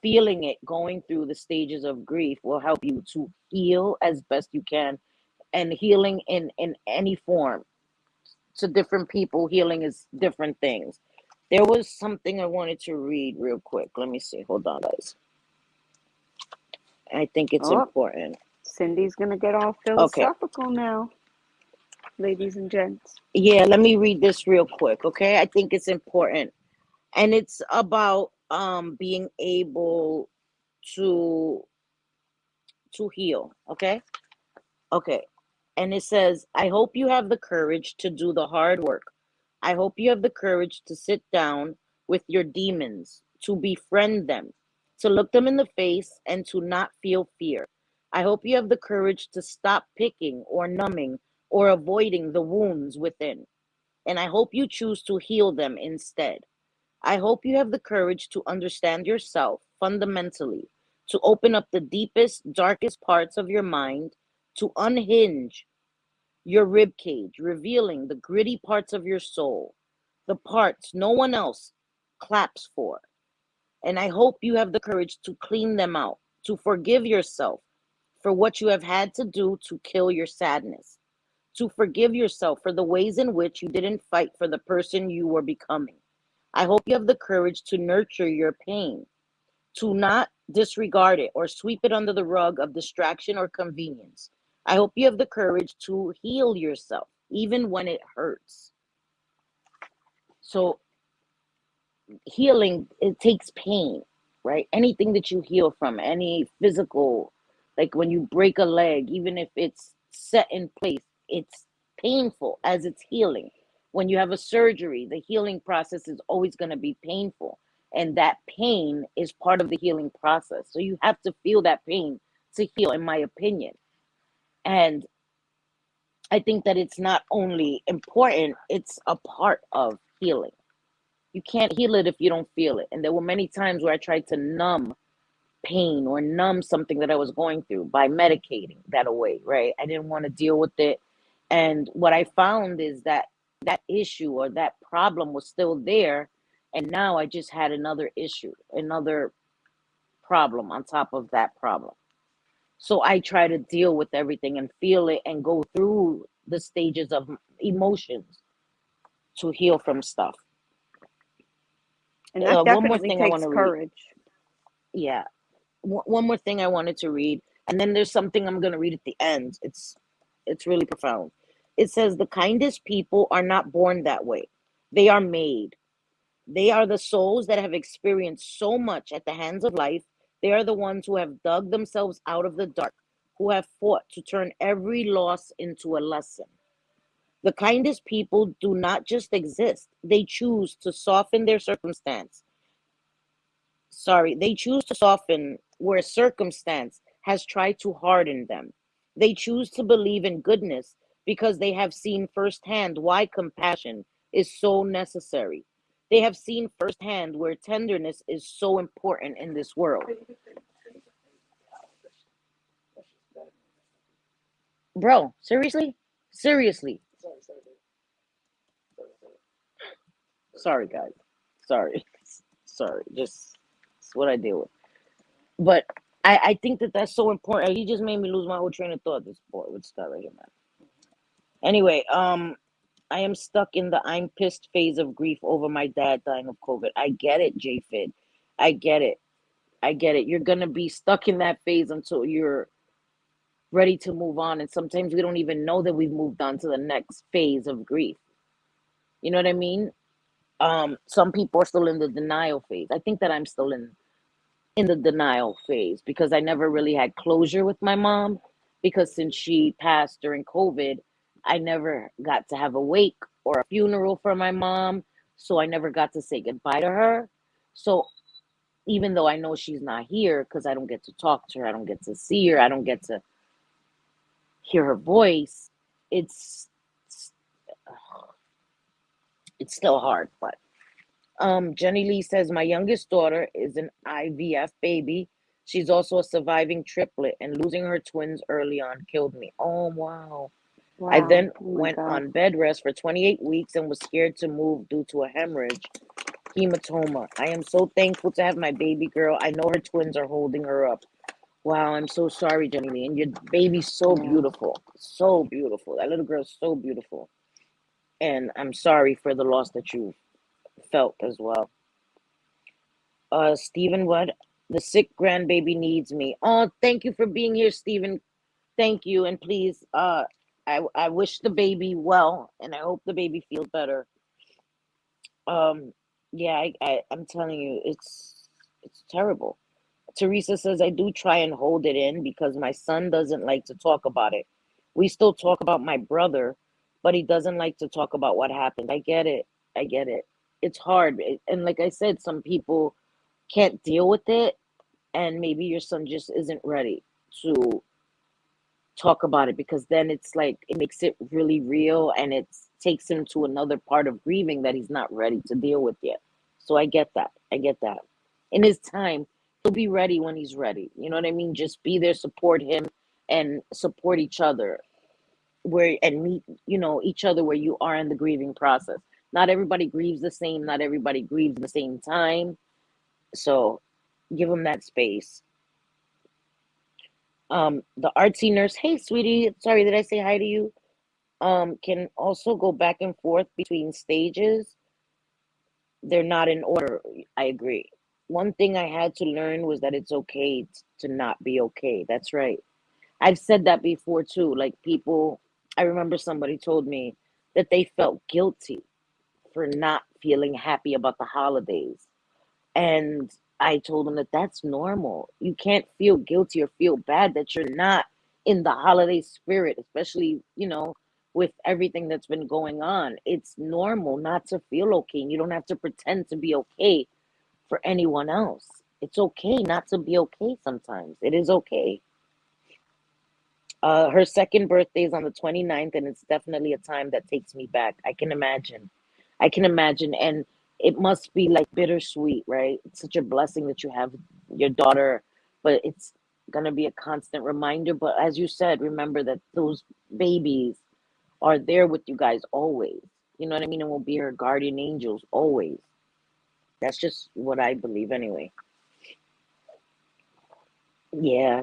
feeling it, going through the stages of grief will help you to heal as best you can. And healing in any form, to different people, healing is different things. There was something I wanted to read real quick. Let me see. Hold on, guys. I think it's Oh, important. Cindy's going to get all Okay. philosophical now, ladies and gents. Yeah, let me read this real quick, okay? I think it's important. And it's about being able to heal, okay? Okay. And it says, I hope you have the courage to do the hard work. I hope you have the courage to sit down with your demons, to befriend them, to look them in the face, and to not feel fear. I hope you have the courage to stop picking or numbing or avoiding the wounds within. And I hope you choose to heal them instead. I hope you have the courage to understand yourself fundamentally, to open up the deepest, darkest parts of your mind, to unhinge your rib cage, revealing the gritty parts of your soul, the parts no one else claps for. And I hope you have the courage to clean them out, to forgive yourself for what you have had to do to kill your sadness, to forgive yourself for the ways in which you didn't fight for the person you were becoming. I hope you have the courage to nurture your pain, to not disregard it or sweep it under the rug of distraction or convenience. I hope you have the courage to heal yourself, even when it hurts. So, healing, it takes pain, right? Anything that you heal from, any physical, like when you break a leg, even if it's set in place. It's painful as it's healing. When you have a surgery, the healing process is always going to be painful. And that pain is part of the healing process. So you have to feel that pain to heal, in my opinion. And I think that it's not only important, it's a part of healing. You can't heal it if you don't feel it. And there were many times where I tried to numb pain or numb something that I was going through by medicating that away, right? I didn't want to deal with it. And what I found is that that issue or that problem was still there. And now I just had another issue, another problem on top of that problem. So I try to deal with everything and feel it and go through the stages of emotions to heal from stuff. And that One more definitely thing I want takes to read. courage. Yeah. One more thing I wanted to read, and then there's something I'm going to read at the end. It's really profound. It says the kindest people are not born that way. They are made. They are the souls that have experienced so much at the hands of life. They are the ones who have dug themselves out of the dark, who have fought to turn every loss into a lesson. The kindest people do not just exist, they choose to soften their circumstance. Sorry, they choose to soften where circumstance has tried to harden them. They choose to believe in goodness because they have seen firsthand why compassion is so necessary. They have seen firsthand where tenderness is so important in this world. Bro, seriously? Seriously. Sorry, guys. Sorry. Sorry. Just it's what I deal with. But I think that that's so important. He just made me lose my whole train of thought. This boy with Scott right here, man. Anyway, I am stuck in the I'm pissed phase of grief over my dad dying of COVID. I get it, JFid. I get it. I get it. You're gonna be stuck in that phase until you're ready to move on. And sometimes we don't even know that we've moved on to the next phase of grief. You know what I mean? Some people are still in the denial phase. I think that I'm still in the denial phase because I never really had closure with my mom because since she passed during COVID, I never got to have a wake or a funeral for my mom. So I never got to say goodbye to her. So even though I know she's not here because I don't get to talk to her, I don't get to see her, I don't get to hear her voice, it's it's still hard. But Jenny Lee says my youngest daughter is an IVF baby. She's also a surviving triplet, and losing her twins early on killed me. Oh wow. I Wow. then Oh my went God. on bed rest for 28 weeks and was scared to move due to a hemorrhage, hematoma. I am so thankful to have my baby girl. I know her twins are holding her up. Wow, I'm so sorry, Jenny Lee. And your baby's so Yeah. beautiful. So beautiful. That little girl's so beautiful. And I'm sorry for the loss that you felt as well. Stephen, what? The sick grandbaby needs me. Oh, thank you for being here, Stephen. Thank you. And please, I wish the baby well, and I hope the baby feels better. Um, yeah, I'm telling you, it's terrible. Teresa says I do try and hold it in because my son doesn't like to talk about it. We still talk about my brother, but he doesn't like to talk about what happened. I get it. I get it. It's hard. And like I said, some people can't deal with it, and maybe your son just isn't ready to talk about it because then it's like it makes it really real and it takes him to another part of grieving that he's not ready to deal with yet. So I get that. I get that. In his time, he'll be ready when he's ready. You know what I mean? Just be there, support him, and support each other where and meet, each other where you are in the grieving process. Not everybody grieves the same, not everybody grieves at the same time. So give them that space. The artsy nurse, hey sweetie, sorry, did I say hi to you? Can also go back and forth between stages. They're not in order. I agree. One thing I had to learn was that it's okay to not be okay. That's right. I've said that before too. Like people, I remember somebody told me that they felt guilty for not feeling happy about the holidays. And I told them that that's normal. You can't feel guilty or feel bad that you're not in the holiday spirit, especially, with everything that's been going on. It's normal not to feel okay. And you don't have to pretend to be okay for anyone else. It's okay not to be okay sometimes. It is okay. Her second birthday is on the 29th, and it's definitely a time that takes me back. I can imagine. I can imagine. And it must be like bittersweet, right? It's such a blessing that you have your daughter, but it's going to be a constant reminder. But as you said, remember that those babies are there with you guys always. You know what I mean? And will be her guardian angels always. That's just what I believe anyway. Yeah.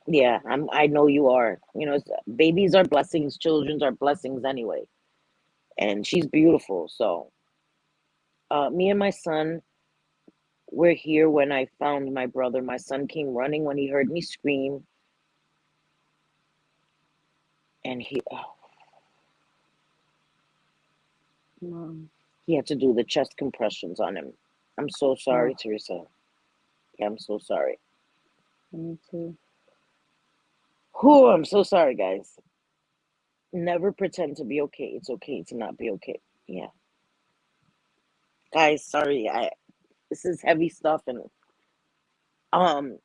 Yeah, I know you are. Babies are blessings, children are blessings anyway. And she's beautiful. So, me and my son were here when I found my brother. My son came running when he heard me scream, and Mom, he had to do the chest compressions on him. I'm so sorry, oh, Teresa. Yeah, I'm so sorry. me too. Oh, I'm so sorry, guys. Never pretend to be okay. It's okay to not be okay. Yeah, guys, sorry. I This is heavy stuff, and um,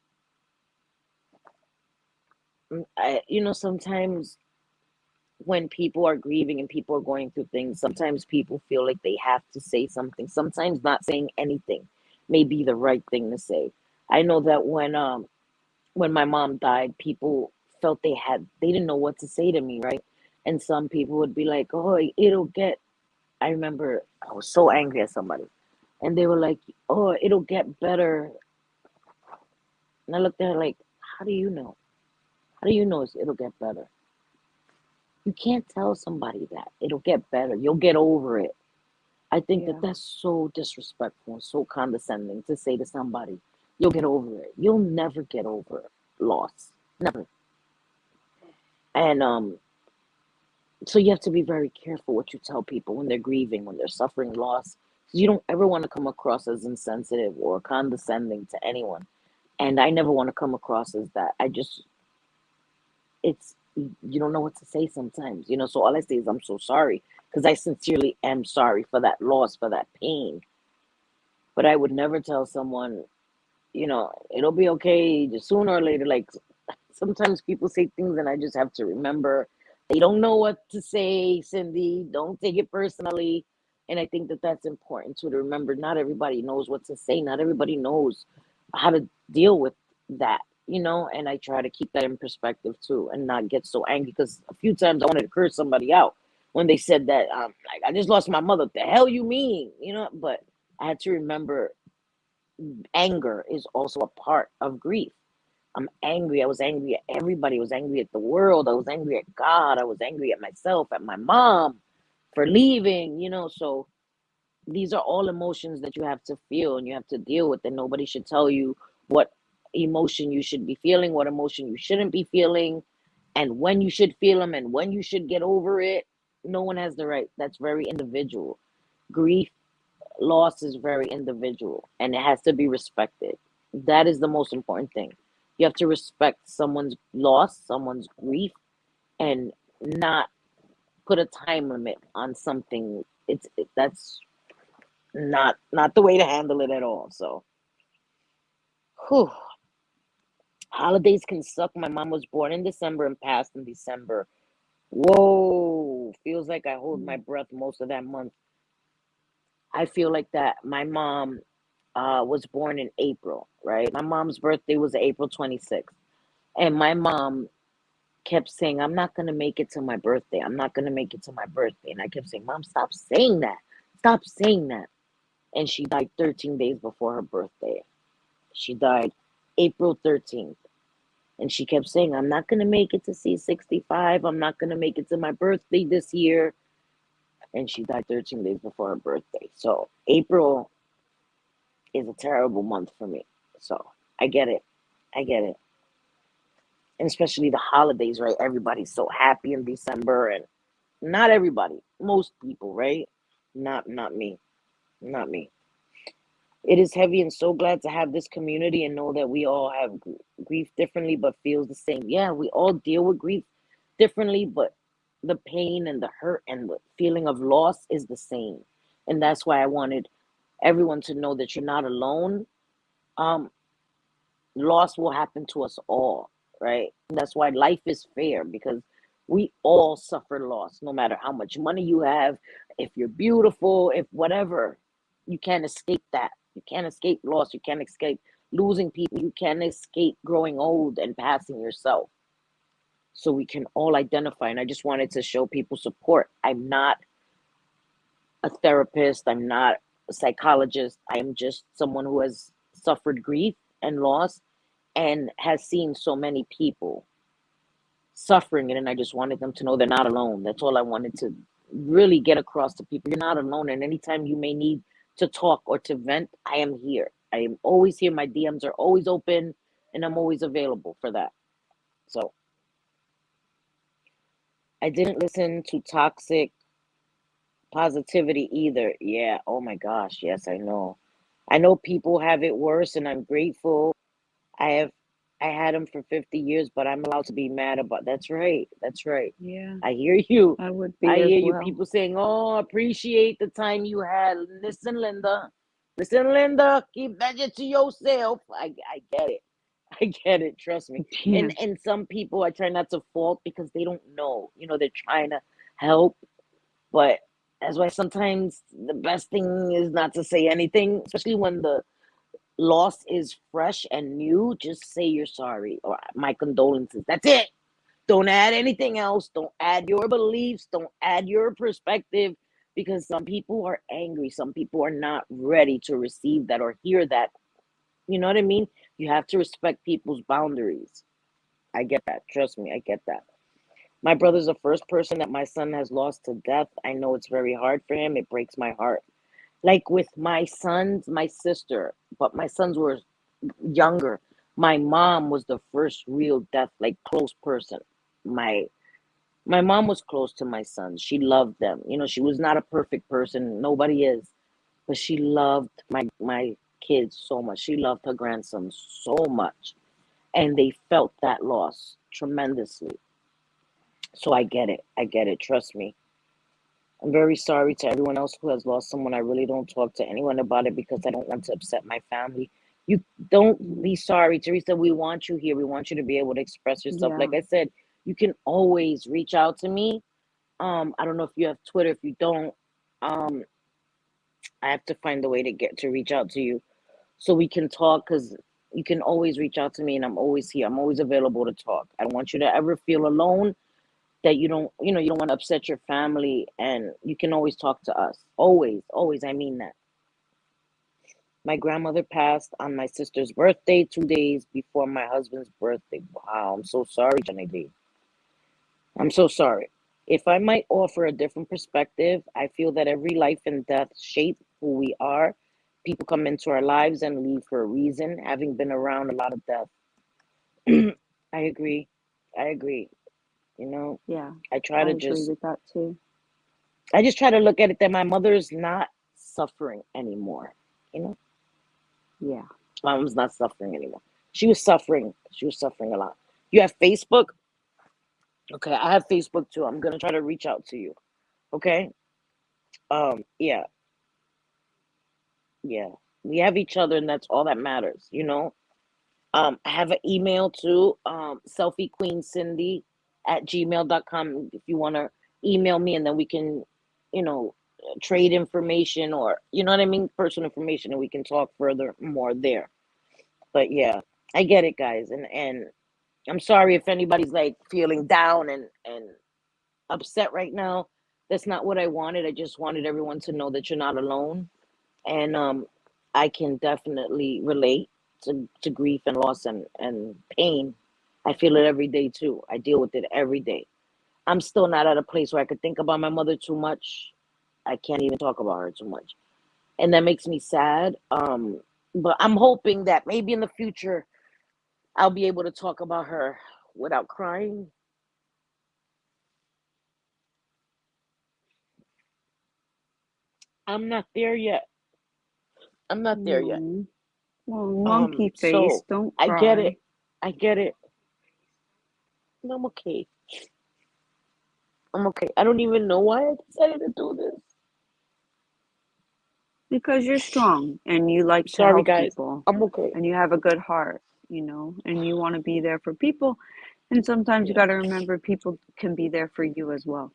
sometimes when people are grieving and people are going through things, sometimes people feel like they have to say something. Sometimes not saying anything may be the right thing to say. I know that when my mom died, people felt they didn't know what to say to me, right? And some people would be like, "Oh, it'll get." I remember I was so angry at somebody, and they were like, "Oh, it'll get better." And I looked at her like, "How do you know? How do you know it'll get better? You can't tell somebody that it'll get better. You'll get over it." I think that Yeah, that's so disrespectful and so condescending to say to somebody, "You'll get over it." You'll never get over loss. Never. And so you have to be very careful what you tell people when they're grieving, when they're suffering loss. You don't ever want to come across as insensitive or condescending to anyone. And I never want to come across as that. It's you don't know what to say sometimes, so all I say is I'm so sorry, because I sincerely am sorry for that loss, for that pain. But I would never tell someone, it'll be okay just sooner or later. Like, sometimes people say things and I just have to remember they don't know what to say. Cindy, don't take it personally. And I think that that's important too, to remember not everybody knows what to say, not everybody knows how to deal with that. And I try to keep that in perspective too, and not get so angry, because a few times I wanted to curse somebody out when they said that, like, I just lost my mother. What the hell you mean? But I had to remember anger is also a part of grief. I'm angry. I was angry at everybody. I was angry at the world. I was angry at God. I was angry at myself, at my mom for leaving, So these are all emotions that you have to feel and you have to deal with. And nobody should tell you what emotion you should be feeling, what emotion you shouldn't be feeling, and when you should feel them and when you should get over it. No one has the right. That's very individual. Grief, loss is very individual, and it has to be respected. That is the most important thing. You have to respect someone's loss, someone's grief, and not put a time limit on something. That's not the way to handle it at all. So, whew, holidays can suck. My mom was born in December and passed in December. Whoa, feels like I hold my mm, breath most of that month. I feel like that. My mom was born in April, right? My mom's birthday was April 26th. And my mom kept saying, "I'm not going to make it to my birthday. I'm not going to make it to my birthday." And I kept saying, "Mom, stop saying that. Stop saying that." And she died 13 days before her birthday. She died April 13th. And she kept saying, "I'm not going to make it to see 65. I'm not going to make it to my birthday this year." And she died 13 days before her birthday. So April is a terrible month for me. So I get it. I get it. And especially the holidays, right? Everybody's so happy in December, and not everybody, most people, right? Not me. Not me. It is heavy, and so glad to have this community and know that we all have grief differently but feels the same. Yeah, we all deal with grief differently, but the pain and the hurt and the feeling of loss is the same. And that's why I wanted everyone to know that you're not alone. Um, Loss will happen to us all, right? And that's why life is fair, because we all suffer loss, no matter how much money you have, if you're beautiful, if whatever. You can't escape that. You can't escape loss. You can't escape losing people. You can't escape growing old and passing yourself. So we can all identify. And I just wanted to show people support. I'm not a therapist. I'm not a psychologist. I am just someone who has suffered grief and loss and has seen so many people suffering it. And I just wanted them to know they're not alone. That's all I wanted to really get across to people. You're not alone. And anytime you may need to talk or to vent, I am here. I am always here. My DMs are always open, and I'm always available for that. So I didn't listen to toxic positivity either. Yeah. Oh my gosh. Yes, I know. I know people have it worse, and I'm grateful. I have I had him for 50 years, but I'm allowed to be mad about. That's right. That's right. Yeah, I hear you. I would I be as hear you. well. People saying, "Oh, appreciate the time you had." Listen, Linda. Listen, Linda. Keep that shit to yourself. I get it. I get it. Trust me. Yeah, And some people I try not to fault because they don't know. You know, they're trying to help, but that's why sometimes the best thing is not to say anything, especially when the loss is fresh and new. Just say you're sorry or my condolences. That's it. Don't add anything else. Don't add your beliefs. Don't add your perspective, because some people are angry. Some people are not ready to receive that or hear that. You know what I mean? You have to respect people's boundaries. I get that. Trust me, I get that. My brother's the first person that my son has lost to death. I know it's very hard for him. It breaks my heart. Like with my sons, my sister, but my sons were younger. My mom was the first real death, like close person. My my mom was close to my sons. She loved them. You know, she was not a perfect person. Nobody is, but she loved my kids so much. She loved her grandsons so much, and they felt that loss tremendously. So I get it. I get it. Trust me. I'm very sorry to everyone else who has lost someone. I really don't talk to anyone about it because I don't want to upset my family. You don't be sorry, Teresa. We want you here. We want you to be able to express yourself. yeah, Like I said, you can always reach out to me. I don't know if you have Twitter. If you don't, um, I have to find a way to get to reach out to you so we can talk, because you can always reach out to me and I'm always here. I'm always available to talk. I don't want you to ever feel alone, that you don't want to upset your family, and you can always talk to us. Always, always. I mean that. My grandmother passed on my sister's birthday, 2 days before my husband's birthday. Wow, I'm so sorry, Jenny B. I'm so sorry. If I might offer a different perspective, I feel that every life and death shape who we are. People come into our lives and leave for a reason. Having been around a lot of death, I agree. I agree. You know, yeah. I try I to agree just with that too. I just try to look at it that my mother's not suffering anymore. You know, Yeah. my mom's not suffering anymore. She was suffering. She was suffering a lot. You have Facebook? Okay, I have Facebook too. I'm gonna try to reach out to you. Okay. Yeah, yeah. We have each other, and that's all that matters. You know. I have an email too. Selfiequeencindy@gmail.com. If you wanna email me, and then we can, you know, trade information, or you know what I mean, personal information, and we can talk further more there. But yeah, I get it, guys, and I'm sorry if anybody's like feeling down and upset right now. That's not what I wanted. I just wanted everyone to know that you're not alone, and I can definitely relate to grief and loss and pain. I feel it every day too. I deal with it every day. I'm still not at a place where I could think about my mother too much. I can't even talk about her too much, and that makes me sad. But I'm hoping that maybe in the future I'll be able to talk about her without crying. I'm not there yet. I'm not there yet. No. Well, monkey face, So don't I get cry. it. I get it. I'm okay. I'm okay. I don't even know why I decided to do this. Because you're strong and you like to Sorry, help guys. people I'm okay. and you have a good heart, and you want to be there for people. And sometimes you Yeah. got to remember people can be there for you as well.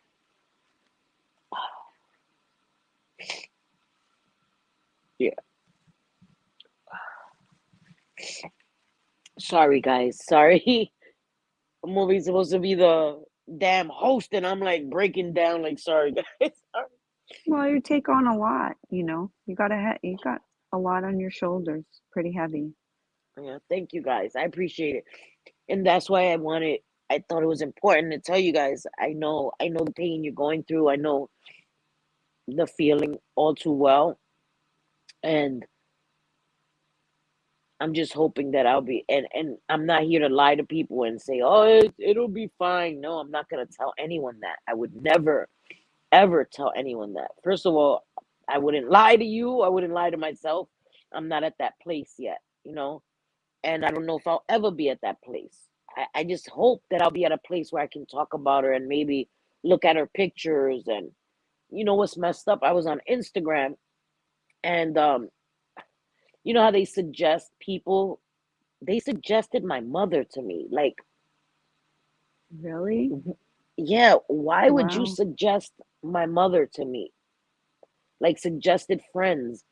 Yeah. Sorry, guys. Sorry. I'm always supposed to be the damn host, and I'm like breaking down. Like, sorry, guys. Sorry. Well, you take on a lot, you got a lot on your shoulders, pretty heavy. Yeah. Thank you, guys. I appreciate it, and that's why I thought it was important to tell you guys. I know the pain you're going through. I know the feeling all too well, and I'm just hoping that I'll be. And I'm not here to lie to people and say, oh, it'll be fine. No, I'm not gonna tell anyone that. I would never ever tell anyone that. First of all, I wouldn't lie to you. I wouldn't lie to myself. I'm not at that place yet, and I don't know if I'll ever be at that place. I just hope that I'll be at a place where I can talk about her and maybe look at her pictures. And what's messed up? I was on Instagram, and you know how they suggested my mother to me. Like, Really? yeah, why would you Wow. suggest my mother to me? Like, suggested friends,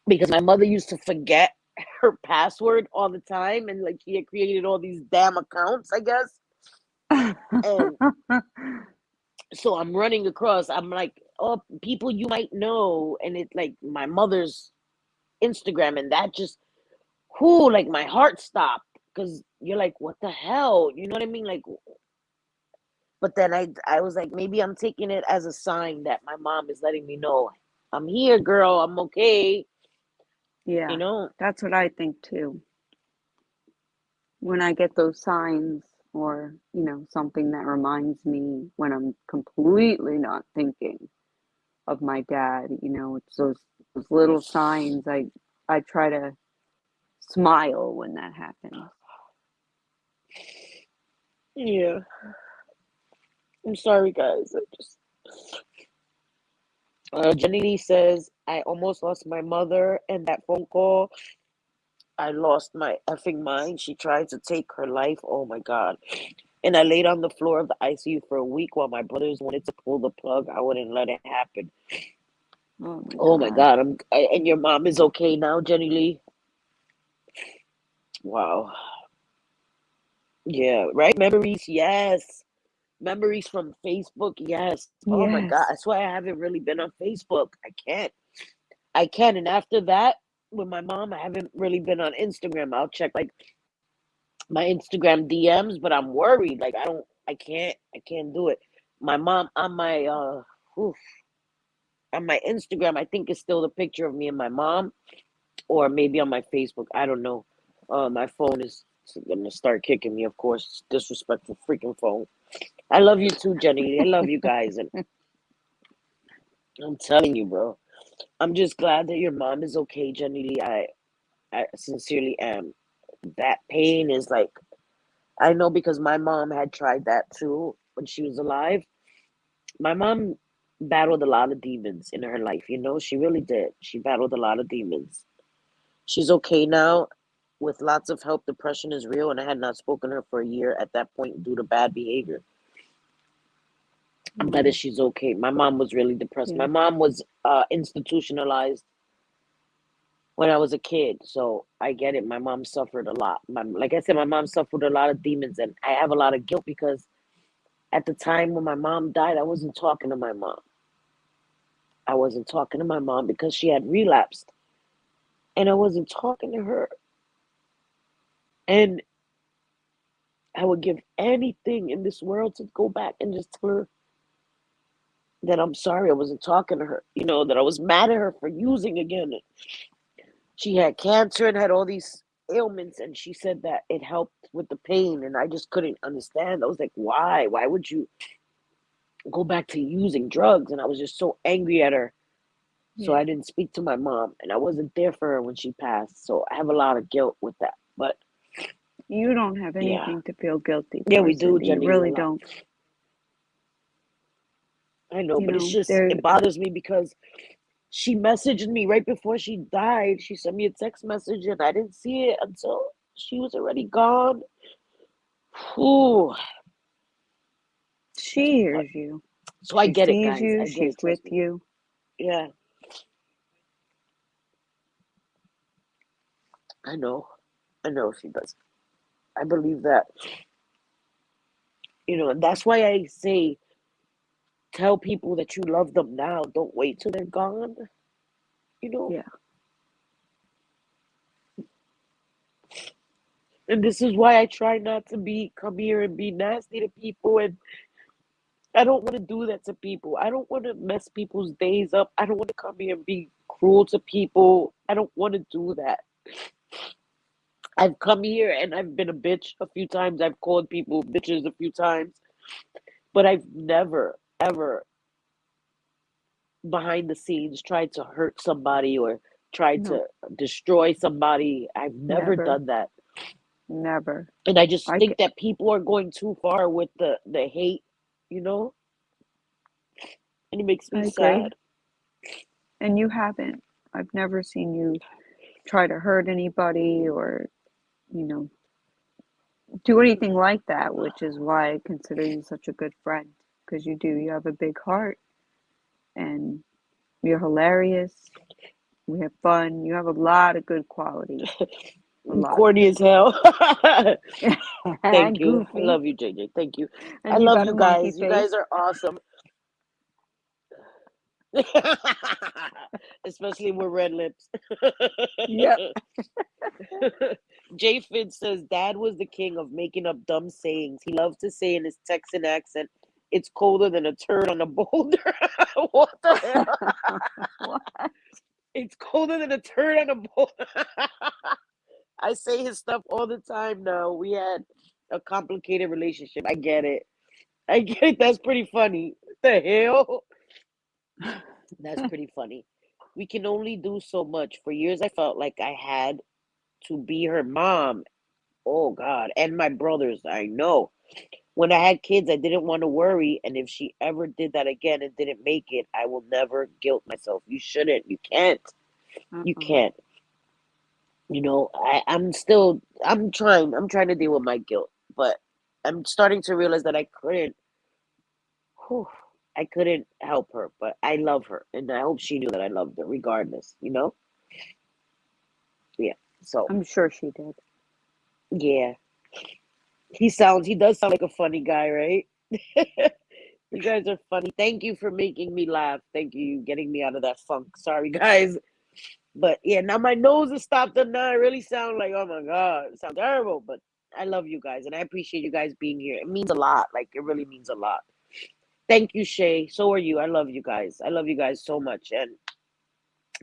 because my mother used to forget her password all the time, and like she had created all these damn accounts, I guess. And so I'm running across, I'm like, oh, people you might know, and it's like my mother's Instagram, and that just whoo, like my heart stopped, because you're like, what the hell? You know what I mean? Like, but then I was like, maybe I'm taking it as a sign that my mom is letting me know I'm here, girl, I'm okay, you Yeah, know? that's what I think too. When I get those signs or, something that reminds me when I'm completely not thinking of my dad, it's those little signs. I try to smile when that happens. Yeah. I'm sorry, guys. Jenny Lee says, I almost lost my mother, and that phone call, I lost my effing mind. She tried to take her life. Oh my God. And I laid on the floor of the ICU for a week while my brothers wanted to pull the plug. I wouldn't let it happen. Oh my Oh my God. God. And your mom is okay now, Jenny Lee? Wow. Yeah, right? Memories, yes. Memories from Facebook, yes. Oh my God. Yes. That's why I haven't really been on Facebook. I can't. I can. And after that, with my mom, I haven't really been on Instagram. I'll check like my Instagram DMs, but I'm worried. Like I can't do it. My mom oof, on my Instagram, I think it's still the picture of me and my mom, or maybe on my Facebook. I don't know. My phone is gonna start kicking me, of course. Disrespectful freaking phone. I love you too, Jenny. I love you guys, and I'm telling you, bro. I'm just glad that your mom is okay, Jenny Lee. I sincerely am. That pain is like, I know, because my mom had tried that too when she was alive. My mom battled a lot of demons in her life, she really did. She battled a lot of demons. She's okay now with lots of help. Depression is real, and I had not spoken to her for a year at that point due to bad behavior. I'm glad that Oh, she's okay. My mom was really depressed. yeah. My mom was institutionalized when I was a kid, so I get it. My mom suffered a lot. Like I said, my mom suffered a lot of demons, and I have a lot of guilt because at the time when my mom died, I wasn't talking to my mom. I wasn't talking to my mom because she had relapsed, and I wasn't talking to her. And I would give anything in this world to go back and just tell her that I'm sorry I wasn't talking to her, that I was mad at her for using again. She had cancer and had all these ailments, and she said that it helped with the pain, and I just couldn't understand. I was like, why? Why would you go back to using drugs? And I was just so angry at her. So Yeah. I didn't speak to my mom, and I wasn't there for her when she passed. So I have a lot of guilt with that. But You don't have yeah, anything to feel guilty yeah, for, we do, Cindy. You Jenny, a really lot. don't. I know, You but it's know, just there, it bothers me because she messaged me right before she died. She sent me a text message, and I didn't see it until she was already gone. Ooh, she but hears you. so I She get it, sees guys. you. I get She's it. with Trust me. you. Yeah, I know. I know she does. I believe that. And that's why I say tell people that you love them now. Don't wait till they're gone. You know. Yeah. And this is why I try not to come here and be nasty to people. And I don't want to do that to people. I don't want to mess people's days up. I don't want to come here and be cruel to people. I don't want to do that. I've come here and I've been a bitch a few times. I've called people bitches a few times. But I've never, ever behind the scenes tried to hurt somebody or tried No, to destroy somebody. I've never never. done that. Never. And I just I, think that people are going too far with the hate, you know? And it makes me I agree. sad. And you haven't. I've never seen you try to hurt anybody or, you know, do anything like that, which is why I consider you such a good friend. Because you do. You have a big heart and you're hilarious. We have fun. You have a lot of good qualities. A I'm lot. corny as hell. Thank you. I Goofy. love you, JJ. Thank you. I And you love got a you monkey guys. You face. guys are awesome. Especially with red lips. Yep. Jay Fitz says Dad was the king of making up dumb sayings. He loved to say in his Texan accent, "It's colder than a turd on a boulder." What the hell? What? It's colder than a turd on a boulder. I say his stuff all the time now. We had a complicated relationship. I get it. I get it. That's pretty funny. What the hell? That's pretty funny. We can only do so much. For years, I felt like I had to be her mom. Oh, God. And my brothers, I know. When I had kids, I didn't want to worry. And if she ever did that again and didn't make it, I will never guilt myself. You shouldn't. You can't. You Uh-uh. can't. I'm trying to deal with my guilt, but I'm starting to realize that whew, I couldn't help her, but I love her, and I hope she knew that I loved her regardless. Yeah. So, I'm sure she did. yeah. He does sound like a funny guy, right? You guys are funny. Thank you for making me laugh. Thank you, getting me out of that funk. Sorry, guys. But yeah, now my nose is stopped up now. I really sound like, oh my God, it sounds terrible. But I love you guys and I appreciate you guys being here. It means a lot. Like it really means a lot. Thank you, Shay. So are you. I love you guys. I love you guys so much. And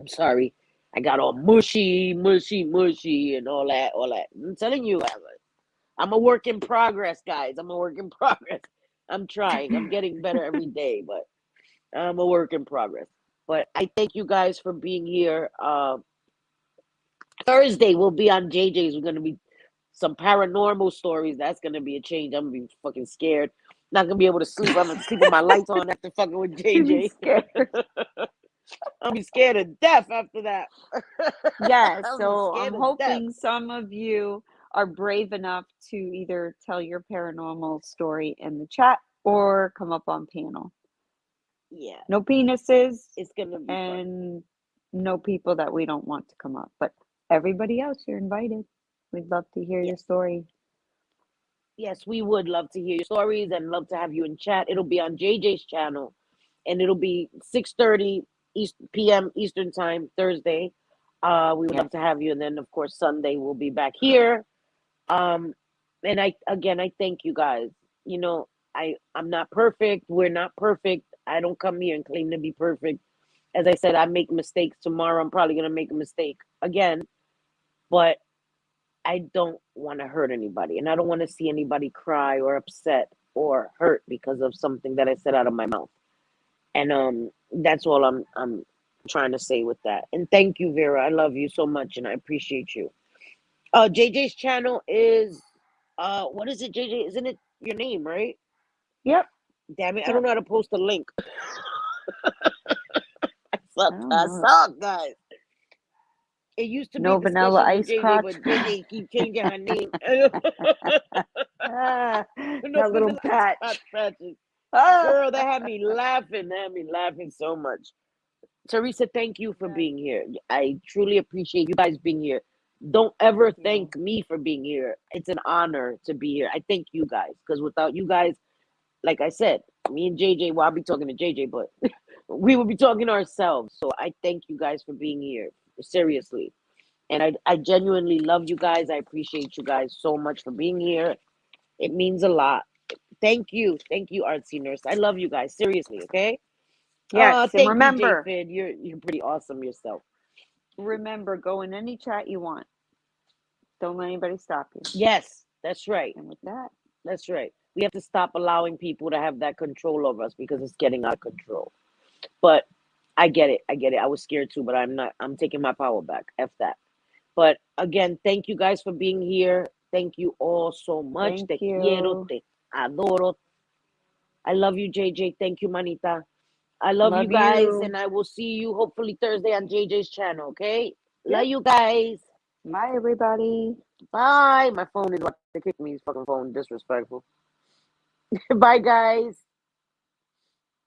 I'm sorry. I got all mushy, mushy, mushy and all that, all that. I'm telling you, I'm a work in progress, guys. I'm a work in progress. I'm trying. I'm getting better every day, but I'm a work in progress. But I thank you guys for being here. Thursday we'll be on JJ's. We're gonna be some paranormal stories. That's gonna be a change. I'm gonna be fucking scared. Not gonna be able to sleep. I'm gonna sleep with my lights on after fucking with She'd be JJ. scared. I'll be scared to death after that. Yes, I'll be so I'm scared to death. hoping some of you are brave enough to either tell your paranormal story in the chat or come up on panel. Yeah, No penises it's gonna be fun. and no people that we don't want to come up, but everybody else, you're invited. We'd love to hear your Yes, story. yes, we would love to hear your stories and love to have you in chat. It'll be on JJ's channel, and it'll be 6:30 p.m. Eastern time Thursday. We would Yeah. love to have you, and then of course Sunday we'll be back here. Um, and I thank you guys. I'm not perfect. We're not perfect. I don't come here and claim to be perfect. As I said, I make mistakes. Tomorrow I'm probably gonna make a mistake again, but I don't want to hurt anybody, and I don't want to see anybody cry or upset or hurt because of something that I said out of my mouth. And that's all I'm trying to say with that. And thank you, Vera. I love you so much and I appreciate you. JJ's channel is what is it, JJ? Isn't it your name, right? Yep. Damn it, I don't Yep. know how to post a link. I don't I know. suck, guys. It used to be No vanilla discussions with ice JJ, crotch. but JJ keep changing her name. Ah, No that little vanilla patch. patches. Ah. Girl, that had me laughing. That had me laughing so much. Teresa, thank you for being here. I truly appreciate you guys being here. Don't ever Thank you. thank me for being here. It's an honor to be here. I thank you guys because without you guys, like I said, me and JJ, well, I'll be talking to JJ, but we will be talking to ourselves. So I thank you guys for being here. Seriously. And I genuinely love you guys. I appreciate you guys so much for being here. It means a lot. Thank you. Thank you, Artsy Nurse. I love you guys. Seriously, okay? Yes, and Thank you, J remember, Fid. You're pretty awesome yourself. go in any chat you want. Don't let anybody stop you. Yes, that's right. And with that, That's right. We have to stop allowing people to have that control over us because it's getting out of control. But I get it. I get it. I was scared too, but I'm not. I'm taking my power back. F that. But again, thank you guys for being here. Thank you all so much. thank Te quiero, you. te adoro. I love you, JJ. Thank you, Manita. I love you Love guys, you. and I will see you hopefully Thursday on JJ's channel, okay? Love Yep. you guys. Bye, everybody. Bye. My phone is about to kick me. His fucking phone. Disrespectful. Bye, guys.